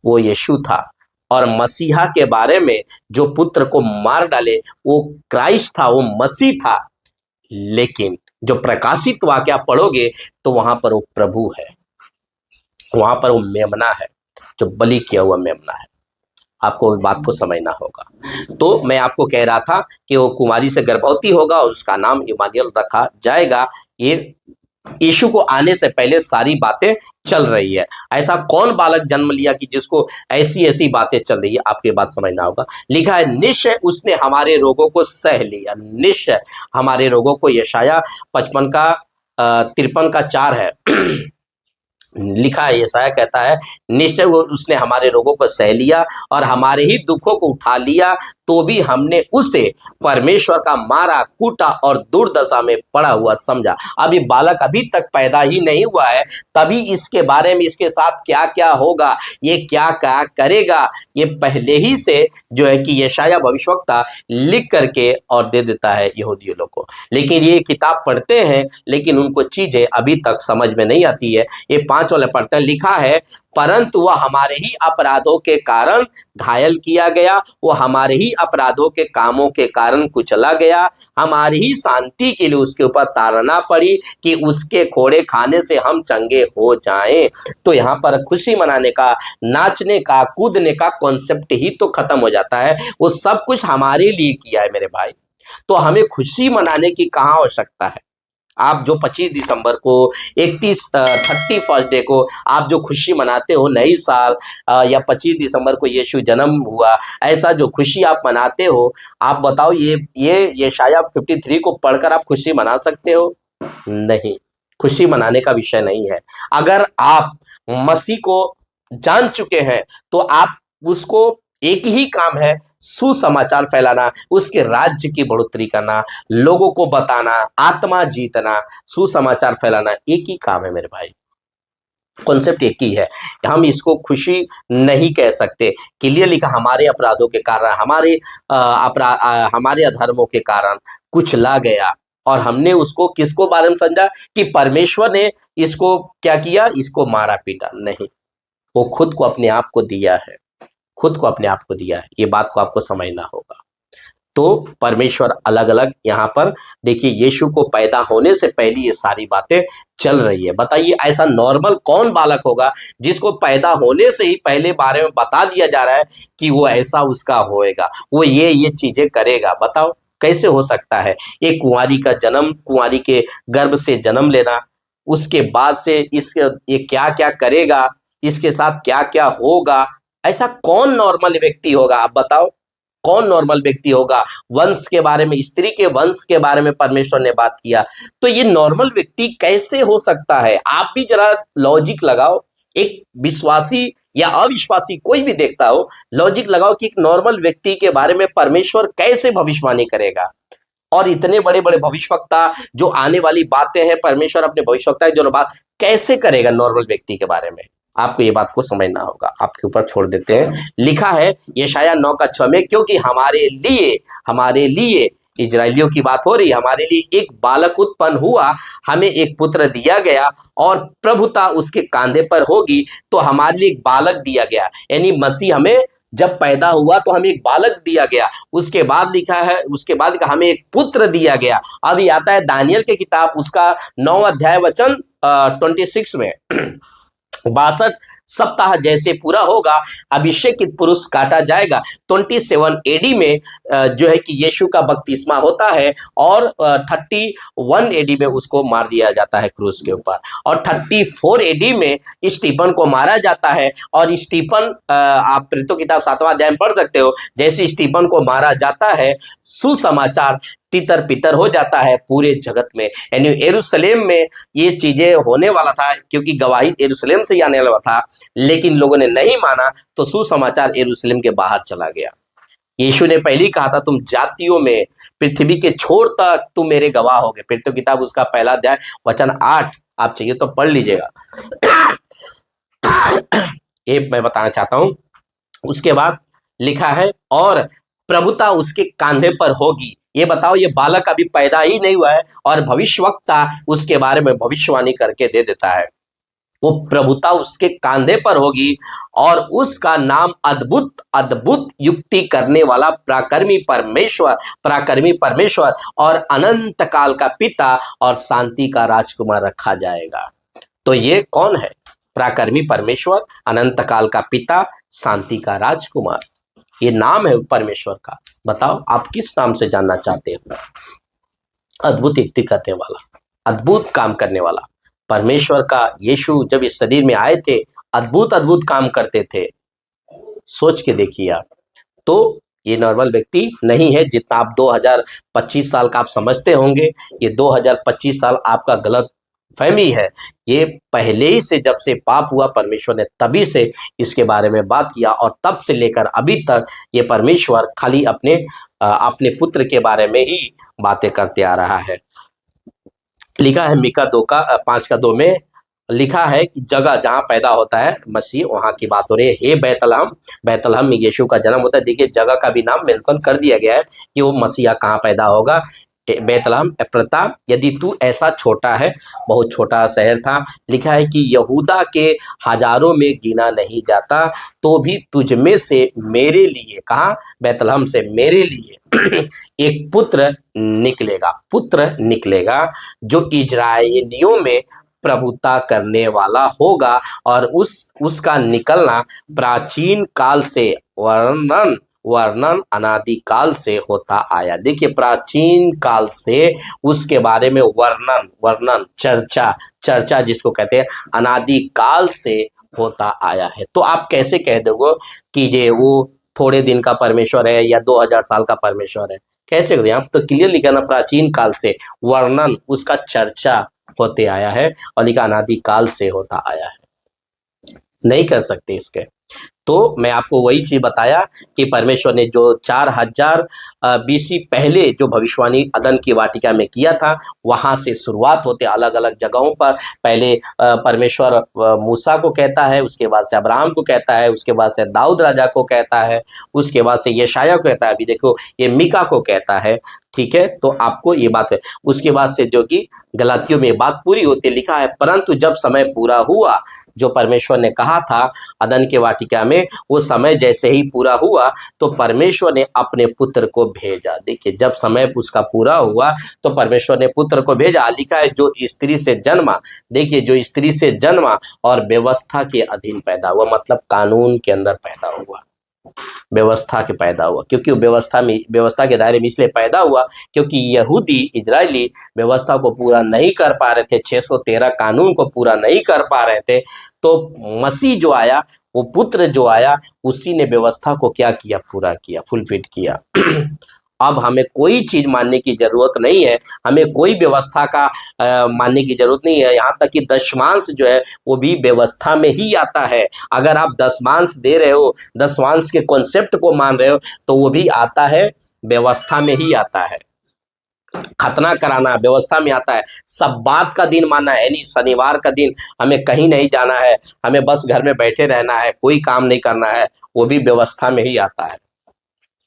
वो यीशु था। और मसीहा के बारे में जो पुत्र को मार डाले वो क्राइस्ट था, वो मसीह था। लेकिन जो प्रकाशित वाक्य पढ़ोगे तो वहां पर वो प्रभु है, वहां पर वो मेमना है, जो बलि किया हुआ मेमना है। आपको बात को समझना होगा। तो मैं आपको कह रहा था कि वो कुमारी से गर्भवती होगा और उसका नाम इम्मानुएल रखा जाएगा। ये यीशु को आने से पहले सारी बातें चल रही है। ऐसा कौन बालक जन्म लिया कि जिसको ऐसी ऐसी बातें चल रही है? आपकी बात समझना होगा। लिखा है निश्चय उसने हमारे रोगों को सह लिया, निश्चय हमारे रोगों को। यशायाह 53 का 53 का 4 है लिखा है, यशायाह कहता है, निश्चय वो उसने हमारे रोगों को सह लिया और हमारे ही दुखों को उठा लिया, तो भी हमने उसे परमेश्वर का मारा, कूटा और दुर्दशा में पड़ा हुआ समझा। अब ये बालक अभी तक पैदा ही नहीं हुआ है, तभी इसके बारे में, इसके साथ क्या क्या होगा, ये क्या क्या करेगा, ये पहले ही से जो है कि यशायाह भविष्यवक्ता लिख करके और दे देता है यहूदियों लोग को। लेकिन ये किताब पढ़ते हैं, लेकिन उनको चीजें अभी तक समझ में नहीं आती है। ये 5 वाले पढ़ते हैं, लिखा है, परंतु वह हमारे ही अपराधों के कारण घायल किया गया, वो हमारे ही अपराधों के कामों के कारण कुचला गया, हमारी ही शांति के लिए उसके ऊपर ताड़ना पड़ी कि उसके खोड़े खाने से हम चंगे हो जाएं। तो यहाँ पर खुशी मनाने का, नाचने का, कूदने का कॉन्सेप्ट ही तो खत्म हो जाता है। वो सब कुछ हमारे लिए किया है मेरे भाई, तो हमें खुशी मनाने की कहाँ आवश्यकता है। आप जो 25 दिसंबर को, 31 डे को आप जो खुशी मनाते हो, नई साल, या 25 दिसंबर को यीशु जन्म हुआ, ऐसा जो खुशी आप मनाते हो, आप बताओ ये यशायाह 53 को पढ़कर आप खुशी मना सकते हो? नहीं, खुशी मनाने का विषय नहीं है। अगर आप मसीह को जान चुके हैं तो आप उसको, एक ही काम है, सुसमाचार फैलाना, उसके राज्य की बढ़ोतरी करना, लोगों को बताना, आत्मा जीतना, सुसमाचार फैलाना, एक ही काम है मेरे भाई। कॉन्सेप्ट एक ही है। हम इसको खुशी नहीं कह सकते। क्लियर लिखा, हमारे अपराधों के कारण, हमारे अधर्मों के कारण कुचला गया, और हमने उसको किसको बारे में समझा कि परमेश्वर ने इसको क्या किया, इसको मारा पीटा नहीं, वो खुद को अपने आप को दिया है, खुद को अपने आप को दिया है। ये बात को आपको समझना होगा। तो परमेश्वर अलग अलग, यहाँ पर देखिए, यीशु को पैदा होने से पहले ये सारी बातें चल रही है। बताइए, ऐसा नॉर्मल कौन बालक होगा जिसको पैदा होने से ही पहले बारे में बता दिया जा रहा है कि वो ऐसा उसका होएगा, वो ये चीजें करेगा? बताओ कैसे हो सकता है? एक कुंवारी का जन्म, कुंवारी के गर्भ से जन्म लेना, उसके बाद से ये क्या क्या करेगा, इसके साथ क्या क्या होगा, ऐसा कौन नॉर्मल व्यक्ति होगा? आप बताओ, कौन नॉर्मल व्यक्ति होगा? वंश के बारे में, स्त्री के वंश के बारे में परमेश्वर ने बात किया, तो ये नॉर्मल व्यक्ति कैसे हो सकता है? आप भी जरा लॉजिक लगाओ। एक विश्वासी या अविश्वासी कोई भी देखता हो, लॉजिक लगाओ कि एक नॉर्मल व्यक्ति के बारे में परमेश्वर कैसे भविष्यवाणी करेगा। और इतने बड़े बड़े भविष्यवक्ता, जो आने वाली बातें हैं, परमेश्वर अपने भविष्यवक्ता जो बात कैसे करेगा नॉर्मल व्यक्ति के बारे में, आपको ये बात को समझना होगा। आपके ऊपर छोड़ देते हैं। लिखा है यशायाह 9:6 में, क्योंकि हमारे लिए इजराइलियों की बात हो रही, हमारे लिए एक बालक उत्पन्न हुआ, हमें एक पुत्र दिया गया और प्रभुता उसके कांधे पर होगी। तो हमारे लिए एक बालक दिया गया, यानी मसीह हमें जब पैदा हुआ तो हमें एक बालक दिया गया। उसके बाद लिखा है, उसके बाद हमें एक पुत्र दिया गया। अब ये आता है दानियल के किताब, उसका 9 अध्याय वचन 26 में 62 सप्ताह जैसे पूरा होगा, अभिषेकित पुरुष काटा जाएगा। 27 एडी में जो है कि यीशु का बपतिस्मा होता है, और 31 एडी में उसको मार दिया जाता है क्रूस के ऊपर, और 34 एडी में स्टीफन को मारा जाता है। और स्टीफन, आप प्रेरितों की किताब 7वां अध्याय में पढ़ सकते हो, जैसे स्टीफन को मारा जाता है, सुसमाचार तितर पितर हो जाता है पूरे जगत में। यानी यरूशलेम में ये चीजें होने वाला था, क्योंकि गवाही यरूशलेम से आने वाला था, लेकिन लोगों ने नहीं माना, तो सुसमाचार यरूशलेम के बाहर चला गया। यीशु ने पहले ही कहा था, तुम जातियों में, पृथ्वी के छोर तक तुम मेरे गवाह होगे। प्रेरितों की किताब उसका 1 अध्याय वचन 8, आप चाहिए तो पढ़ लीजिएगा। ये मैं बताना चाहता हूं। उसके बाद लिखा है, और प्रभुता उसके कांधे पर होगी। ये बताओ, ये बालक अभी पैदा ही नहीं हुआ है और भविष्यवक्ता उसके बारे में भविष्यवाणी करके दे देता है। वो प्रभुता उसके कांधे पर होगी, और उसका नाम अद्भुत अद्भुत युक्ति करने वाला, पराक्रमी परमेश्वर और अनंत काल का पिता और शांति का राजकुमार रखा जाएगा। तो ये कौन है? पराक्रमी परमेश्वर, अनंत काल का पिता, शांति का राजकुमार, ये नाम है परमेश्वर का। बताओ, आप किस नाम से जानना चाहते हो? अद्भुत युक्ति करने वाला, अद्भुत काम करने वाला परमेश्वर का। यीशु जब इस शरीर में आए थे, अद्भुत अद्भुत काम करते थे। सोच के देखिए आप। तो ये नॉर्मल व्यक्ति नहीं है। जितना आप 2025 साल का आप समझते होंगे, ये 2025 साल आपका गलत फहमी है। ये पहले ही से जब से पाप हुआ परमेश्वर ने तभी से इसके बारे में बात किया, और तब से लेकर अभी तक ये परमेश्वर खाली अपने पुत्र के बारे में ही बातें करते आ रहा है। लिखा है मीका 5:2 में लिखा है कि जगह जहाँ पैदा होता है मसीह, वहाँ की बात हो रही है। हे बैतलहम, बैतलहम में यीशु का जन्म होता है। देखिए जगह का भी नाम मेंशन कर दिया गया है कि वो मसीहा कहाँ पैदा होगा। बैतलहम एफ्राता, यदि तू ऐसा छोटा है, बहुत छोटा शहर था। लिखा है कि यहूदा के हजारों में गिना नहीं जाता, तो भी तुझ में से मेरे लिए, कहा बैतलहम से मेरे लिए एक पुत्र निकलेगा, पुत्र निकलेगा जो इजराइलियों में प्रभुता करने वाला होगा, और उसका निकलना प्राचीन काल से वर्णन वर्णन अनादिकाल से होता आया। देखिए प्राचीन काल से उसके बारे में वर्णन वर्णन चर्चा चर्चा जिसको कहते हैं अनादिकाल से होता आया है। तो आप कैसे कह दोगे कि ये वो थोड़े दिन का परमेश्वर है या 2000 साल का परमेश्वर है? कैसे करें? आप तो क्लियर लिखा ना, प्राचीन काल से वर्णन उसका चर्चा होते आया है, और लिखा अनादिकाल से होता आया है। नहीं कर सकते इसके। तो मैं आपको वही चीज बताया कि परमेश्वर ने जो 4000 BC पहले जो भविष्यवाणी अदन की वाटिका में किया था, वहां से शुरुआत होते अलग अलग जगहों पर। पहले परमेश्वर मूसा को कहता है, उसके बाद से अब्राहम को कहता है, उसके बाद से दाऊद राजा को कहता है, उसके बाद से यशाया को कहता है, अभी देखो ये मीका को कहता है। ठीक है, तो आपको ये बात है। उसके बाद से जो कि गलातियों में बात पूरी होती, लिखा है परंतु जब समय पूरा हुआ, जो परमेश्वर ने कहा था अदन के वाटिका में, वो समय जैसे ही पूरा हुआ तो परमेश्वर ने अपने पुत्र को भेजा। देखिए जब समय उसका पूरा हुआ तो परमेश्वर ने पुत्र को भेजा। लिखा है जो स्त्री से जन्मा, देखिए जो स्त्री से जन्मा और व्यवस्था के अधीन पैदा हुआ, मतलब कानून के अंदर पैदा हुआ, व्यवस्था के पैदा हुआ। क्योंकि व्यवस्था के दायरे में इसलिए पैदा हुआ क्योंकि यहूदी इजरायली व्यवस्था को पूरा नहीं कर पा रहे थे, 613 कानून को पूरा नहीं कर पा रहे थे। तो मसीह जो आया, वो पुत्र जो आया, उसी ने व्यवस्था को क्या किया? पूरा किया, फुलफिल किया। अब हमें कोई चीज मानने की जरूरत नहीं है, हमें कोई व्यवस्था का मानने की जरूरत नहीं है। यहाँ तक कि दशमांश जो है वो भी व्यवस्था में ही आता है। अगर आप दशमांश दे रहे हो, दशमांश के कॉन्सेप्ट को मान रहे हो, तो वो भी आता है, व्यवस्था में ही आता है। खतना कराना व्यवस्था में आता है। सब्बात का दिन मानना है, यानी शनिवार का दिन हमें कहीं नहीं जाना है, हमें बस घर में बैठे रहना है, कोई काम नहीं करना है, वो भी व्यवस्था में ही आता है।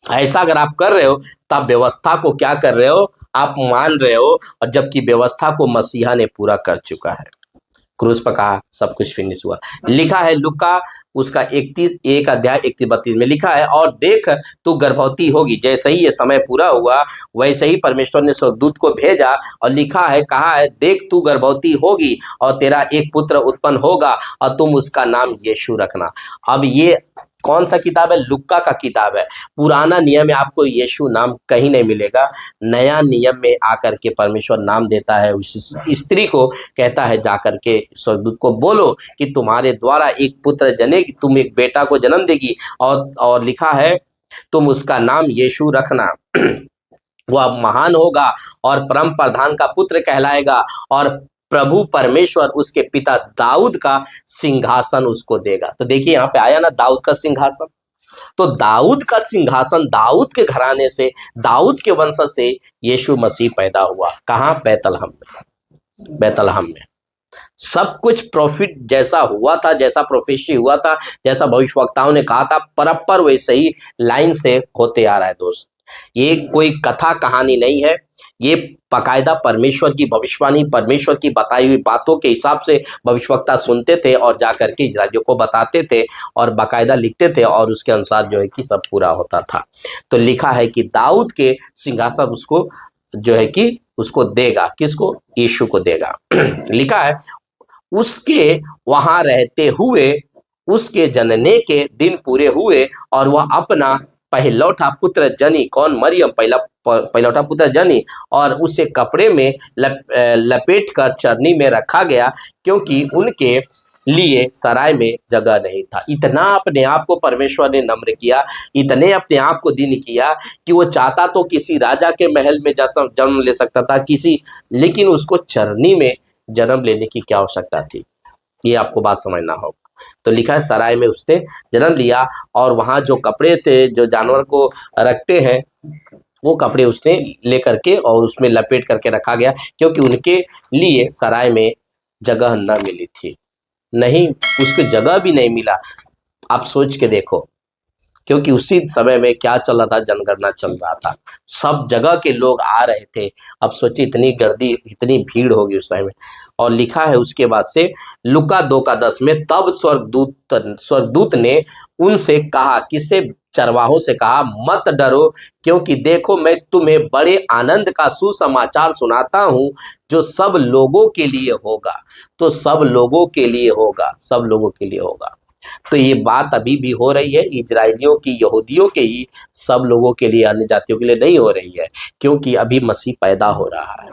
ऐसा अगर आप कर रहे हो तो आप व्यवस्था को क्या कर रहे हो? आप मान रहे हो, और जबकि व्यवस्था को मसीहा ने पूरा कर चुका है, क्रूस पर कहा सब कुछ फिनिश हुआ। लिखा है लुका उसका 31:31 में लिखा है, और देख तू गर्भवती होगी। जैसे ही ये समय पूरा हुआ वैसे ही परमेश्वर ने स्वर्गदूत को भेजा, और लिखा है, कहा है देख तू गर्भवती होगी और तेरा एक पुत्र उत्पन्न होगा और तुम उसका नाम यीशु रखना। अब ये कौन सा किताब है? लुक्का का किताब है। पुराना नियम में आपको यीशु नाम कहीं नहीं मिलेगा। नया नियम में आकर के परमेश्वर नाम देता है उस स्त्री को, कहता है जाकर के स्वर्गदूत को बोलो कि तुम्हारे द्वारा एक पुत्र जनेगी, तुम एक बेटा को जन्म देगी, और लिखा है तुम उसका नाम यीशु रखना। वह महान होगा और परम प्रधान का पुत्र कहलाएगा, और प्रभु परमेश्वर उसके पिता दाऊद का सिंहासन उसको देगा। तो देखिए यहाँ पे आया ना दाऊद का सिंहासन। तो दाऊद का सिंहासन, दाऊद के घराने से, दाऊद के वंश से यीशु मसीह पैदा हुआ। कहाँ? बैतलहम में। बैतलहम में सब कुछ प्रॉफिट जैसा हुआ था, जैसा प्रोफेसी हुआ था, जैसा भविष्यवक्ताओं ने कहा था, परपर वैसे ही लाइन से होते आ रहा है दोस्त। ये कोई कथा कहानी नहीं है, ये बाकायदा परमेश्वर की भविष्यवाणी, परमेश्वर की बताई हुई बातों के हिसाब से भविष्यवक्ता सुनते थे और जाकर के इजरायलियों को बताते थे और बाकायदा लिखते थे, और उसके अनुसार जो है कि सब पूरा होता था। तो लिखा है कि दाऊद के सिंहासन उसको जो है कि उसको देगा। किसको? यीशु को देगा। लिखा है उसके वहां रहते हुए उसके जनने के दिन पूरे हुए और वह अपना पहलौठा पुत्र जनी, कौन? मरियम पहलौठा पुत्र जनी, और उसे कपड़े में लपेट कर चरनी में रखा गया, क्योंकि उनके लिए सराय में जगह नहीं था। इतना अपने आप को परमेश्वर ने नम्र किया, इतने अपने आप को दीन किया कि वो चाहता तो किसी राजा के महल में जन्म ले सकता था, लेकिन उसको चरनी में जन्म लेने की क्या आवश्यकता थी, ये आपको बात समझना होगा। तो लिखा है सराय में उसने जन्म लिया और वहां जो कपड़े थे जो जानवर को रखते हैं वो कपड़े उसने लेकर के और उसमें लपेट करके रखा गया, क्योंकि उनके लिए सराय में जगह न मिली थी। नहीं, उसको जगह भी नहीं मिला। आप सोच के देखो, क्योंकि उसी समय में क्या चल रहा था, जनगणना चल रहा था, सब जगह के लोग आ रहे थे। अब सोचिए इतनी गर्दी, इतनी भीड़ होगी उस समय में। और लिखा है उसके बाद से लुका 2:10 में, तब स्वर्गदूत ने उनसे कहा, किसे, चरवाहों से कहा, मत डरो, क्योंकि देखो मैं तुम्हें बड़े आनंद का सुसमाचार सुनाता हूं, जो सब लोगों के लिए होगा। तो सब लोगों के लिए होगा, सब लोगों के लिए होगा। तो ये बात अभी भी हो रही है, इजराइलियों की, यहूदियों के ही, सब लोगों के लिए, अन्य जातियों के लिए नहीं हो रही है, क्योंकि अभी मसीह पैदा हो रहा है।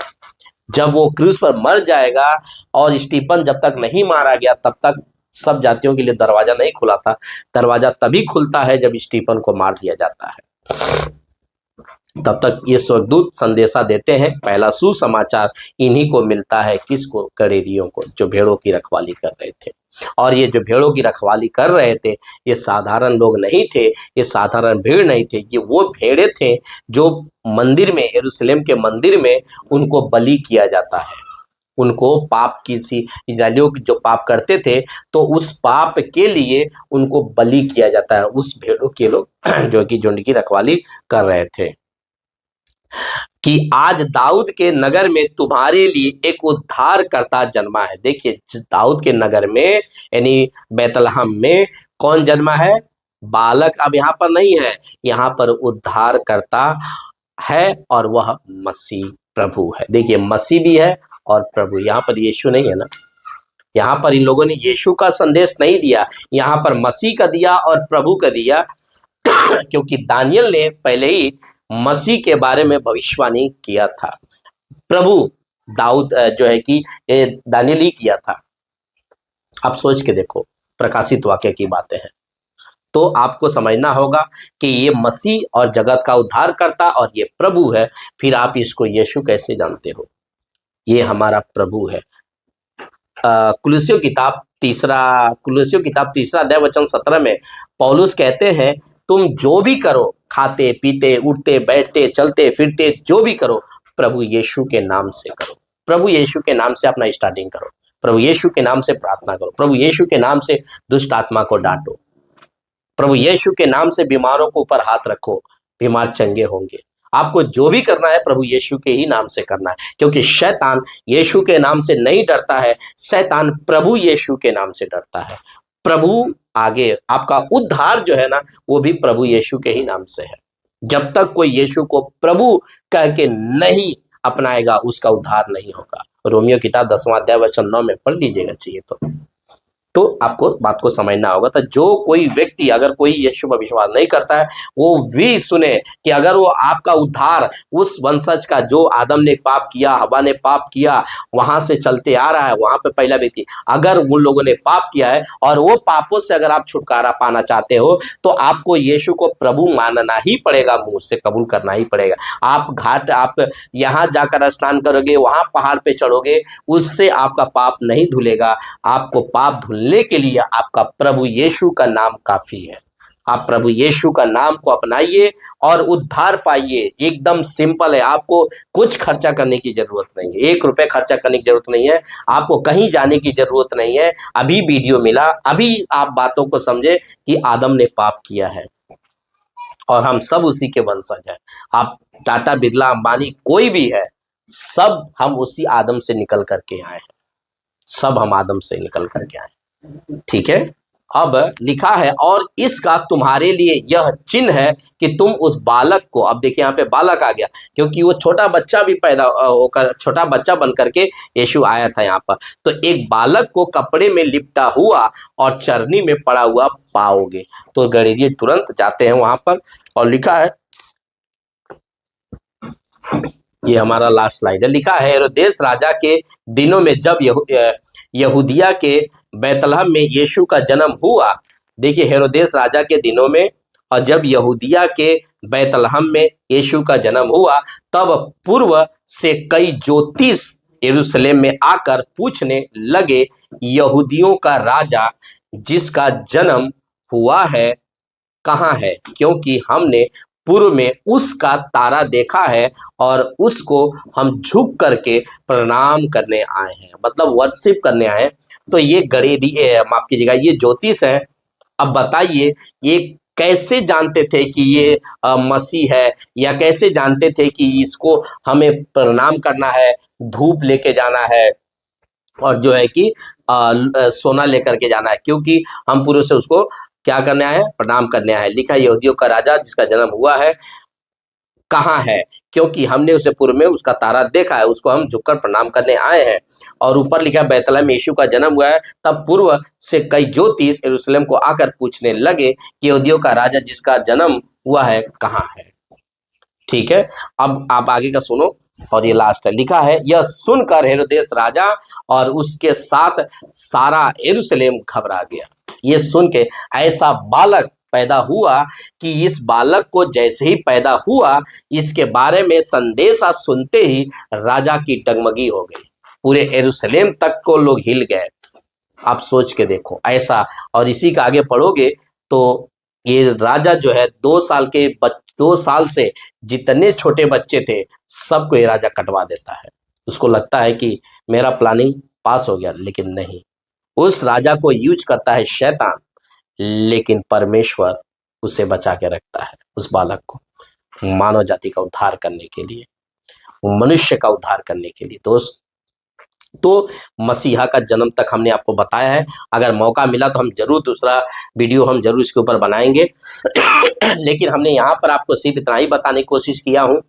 जब वो क्रूस पर मर जाएगा और स्टीफन जब तक नहीं मारा गया तब तक सब जातियों के लिए दरवाजा नहीं खुला था। दरवाजा तभी खुलता है जब स्टीफन को मार दिया जाता है। तब तक ये स्वर्गदूत संदेशा देते हैं, पहला सुसमाचार इन्हीं को मिलता है, किसको, करेरियों को, जो भेड़ों की रखवाली कर रहे थे। और ये जो भेड़ों की रखवाली कर रहे थे, ये साधारण लोग नहीं थे, ये साधारण भीड़ नहीं थे, ये वो भेड़े थे जो मंदिर में, यरूशलेम के मंदिर में उनको बलि किया जाता है। उनको पाप की सी, इजरायलियों जो पाप करते थे तो उस पाप के लिए उनको बलि किया जाता है, उस भेड़ों के लोग जो कि झुंड की रखवाली कर रहे थे। कि आज दाऊद के नगर में तुम्हारे लिए एक उद्धारकर्ता जन्मा है। देखिए, दाऊद के नगर में यानी बैतलहम में कौन जन्मा है, बालक अब यहाँ पर नहीं है, यहाँ पर उद्धारकर्ता है और वह मसीह प्रभु है। देखिए, मसीह भी है और प्रभु, यहाँ पर यीशु नहीं है ना, यहाँ पर इन लोगों ने यीशु का संदेश नहीं दिया, यहाँ पर मसीह का दिया और प्रभु का दिया। क्योंकि दानियल ने पहले ही मसीह के बारे में भविष्यवाणी किया था, प्रभु दाऊद जो है कि दानियल ही किया था। आप सोच के देखो, प्रकाशित वाक्य की बातें हैं। तो आपको समझना होगा कि ये मसीह और जगत का उद्धार करता और ये प्रभु है। फिर आप इसको यीशु कैसे जानते हो, ये हमारा प्रभु है। कुलुस्सियों किताब तीसरा अध्याय वचन 17 में पौलुस कहते हैं, तुम जो भी करो, खाते पीते उठते बैठते चलते फिरते जो भी करो, प्रभु यीशु के नाम से करो। प्रभु यीशु के नाम से अपना स्टार्टिंग करो, प्रभु यीशु के नाम से प्रार्थना करो, प्रभु यीशु के नाम से दुष्ट आत्मा को डांटो, प्रभु यीशु के नाम से बीमारों को ऊपर हाथ रखो, बीमार चंगे होंगे। आपको जो भी करना है प्रभु यीशु के ही नाम से करना है, क्योंकि शैतान यीशु के नाम से नहीं डरता है, शैतान प्रभु यीशु के नाम से डरता है। प्रभु आगे आपका उद्धार जो है ना, वो भी प्रभु यीशु के ही नाम से है। जब तक कोई यीशु को प्रभु कह के नहीं अपनाएगा, उसका उद्धार नहीं होगा। रोमियो किताब 10वां अध्याय वचन 9 में पढ़ लीजिएगा चाहिए तो आपको बात को समझना होगा। तो जो कोई व्यक्ति अगर कोई यीशु पर विश्वास नहीं करता है, वो भी सुने कि अगर वो आपका उद्धार उस वंशज का, जो आदम ने पाप किया, हवा ने पाप किया, वहां से चलते आ रहा है, वहां पे पहला व्यक्ति, अगर उन लोगों ने पाप किया है और वो पापों से अगर आप छुटकारा पाना चाहते हो, तो आपको यीशु को प्रभु मानना ही पड़ेगा, मुंह से कबूल करना ही पड़ेगा। आप यहाँ जाकर स्नान करोगे, वहां पहाड़ पे चढ़ोगे, उससे आपका पाप नहीं धुलेगा। आपको पाप धुलने के लिए आपका प्रभु यीशु का नाम काफी है। आप प्रभु यीशु का नाम को अपनाइए और उद्धार पाइए। एकदम सिंपल है, आपको कुछ खर्चा करने की जरूरत नहीं है, 1 रुपए खर्चा करने की जरूरत नहीं है, आपको कहीं जाने की जरूरत नहीं है। अभी वीडियो मिला, अभी आप बातों को समझे कि आदम ने पाप किया है और हम सब उसी के वंशज हैं। आप टाटा, बिरला, अंबानी, कोई भी है, सब हम उसी आदम से निकल करके आए हैं, सब हम आदम से निकल करके आए। ठीक है, अब लिखा है, और इसका तुम्हारे लिए यह चिन्ह है कि तुम उस बालक को, अब देखिए यहाँ पे बालक आ गया, क्योंकि वो छोटा बच्चा भी पैदा होकर, छोटा बच्चा बन करके यीशु आया था यहाँ पर। तो एक बालक को कपड़े में लिपटा हुआ और चरनी में पड़ा हुआ पाओगे। तो गणितीय तुरंत जाते हैं वहां पर और लिखा है, ये हमारा लास्ट स्लाइड है, लिखा है, हेरोदेस राजा के दिनों में जब यहूदिया के बैतलहम में यीशु का जन्म हुआ। देखिए, हेरोदेस राजा के दिनों में और जब यहूदिया के बैतलहम में यीशु का जन्म हुआ, तब पूर्व से कई ज्योतिष यरूशलेम में आकर पूछने लगे, यहूदियों का राजा जिसका जन्म हुआ है कहाँ है, क्योंकि हमने पूर्व में उसका तारा देखा है और उसको हम झुक करके प्रणाम करने आए हैं, मतलब वर्शिप करने आए हैं। तो ये गणेरी माफ कीजिएगा, ये ज्योतिष है। अब बताइए ये कैसे जानते थे कि ये मसीह है, या कैसे जानते थे कि इसको हमें प्रणाम करना है, धूप लेके जाना है और जो है कि सोना लेकर के जाना है, क्योंकि हम पूरे से उसको क्या करने आए हैं, प्रणाम करने आए हैं। लिखा है यहूदियों का राजा जिसका जन्म हुआ है कहाँ है, क्योंकि हमने उसे पूर्व में उसका तारा देखा है, उसको हम झुककर प्रणाम करने आए हैं। और ऊपर लिखा है बैतलहम में यीशु का जन्म हुआ है। तब पूर्व से कई ज्योतिष यरूशलेम को आकर पूछने लगे कि यहूदियों का राजा जिसका जन्म हुआ है कहाँ है। ठीक है, अब आप आगे का सुनो और ये लास्ट है। लिखा है यह सुनकर हेरोदेस राजा और उसके साथ सारा यरूशलेम घबरा गया। ये सुन के ऐसा बालक पैदा हुआ कि इस बालक को जैसे ही पैदा हुआ, इसके बारे में संदेशा सुनते ही राजा की डगमगी हो गई। पूरे यरूशलेम तक को लोग हिल गए। आप सोच के देखो ऐसा। और इसी का आगे पढ़ोगे तो ये राजा जो है 2 साल से जितने छोटे बच्चे थे सबको ये राजा कटवा देता है। उसको लगता है कि मेरा प्लानिंग पास हो गया, लेकिन नहीं। उस राजा को यूज करता है शैतान, लेकिन परमेश्वर उसे बचा के रखता है, उस बालक को, मानव जाति का उद्धार करने के लिए, मनुष्य का उद्धार करने के लिए। दोस्त, तो मसीहा का जन्म तक हमने आपको बताया है। अगर मौका मिला तो हम जरूर दूसरा वीडियो हम जरूर इसके ऊपर बनाएंगे। लेकिन हमने यहाँ पर आपको सिर्फ इतना ही बताने की कोशिश किया हूँ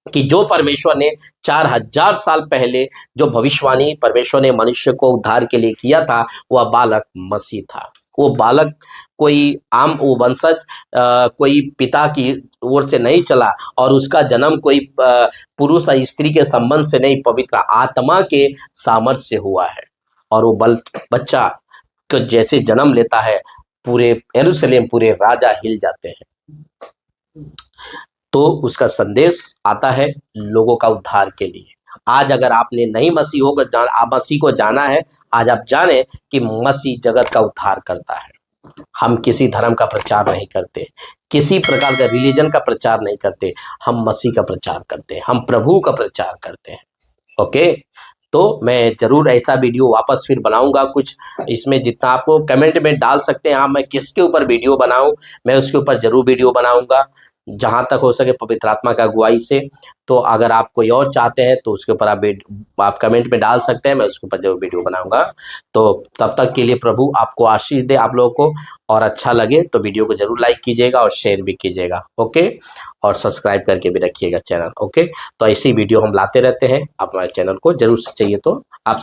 कि जो परमेश्वर ने 4000 साल पहले जो भविष्यवाणी परमेश्वर ने मनुष्य को उद्धार के लिए किया था, वह बालक मसीह था। वो बालक कोई आम वो वंशज कोई पिता की ओर से नहीं चला, और उसका जन्म कोई पुरुष और स्त्री के संबंध से नहीं, पवित्र आत्मा के सामर्थ्य से हुआ है। और वो बच्चा तो जैसे जन्म लेता है, पूरे यरूशलेम, पूरे राजा हिल जाते हैं। तो उसका संदेश आता है लोगों का उद्धार के लिए। आज अगर आपने नहीं मसीह को जाना है, आज आप जाने कि मसीह जगत का उद्धार करता है। हम किसी धर्म का प्रचार नहीं करते, किसी प्रकार का रिलीजन का प्रचार नहीं करते, हम मसीह का प्रचार करते हैं, हम प्रभु का प्रचार करते हैं। ओके, तो मैं जरूर ऐसा वीडियो वापस फिर बनाऊंगा। कुछ इसमें जितना आपको कमेंट में डाल सकते हैं, हाँ मैं किसके ऊपर वीडियो बनाऊं, मैं उसके ऊपर जरूर वीडियो बनाऊंगा, जहां तक हो सके पवित्र आत्मा का अगुवाई से। तो अगर आप कोई और चाहते हैं तो उसके ऊपर आप कमेंट में डाल सकते हैं, मैं उसके ऊपर जरूर वीडियो बनाऊंगा। तो तब तक के लिए प्रभु आपको आशीष दे, आप लोगों को, और अच्छा लगे तो वीडियो को जरूर लाइक कीजिएगा और शेयर भी कीजिएगा। ओके, और सब्सक्राइब करके भी रखिएगा चैनल। ओके, तो ऐसी वीडियो हम लाते रहते हैं, आप हमारे चैनल को जरूर चाहिए तो आप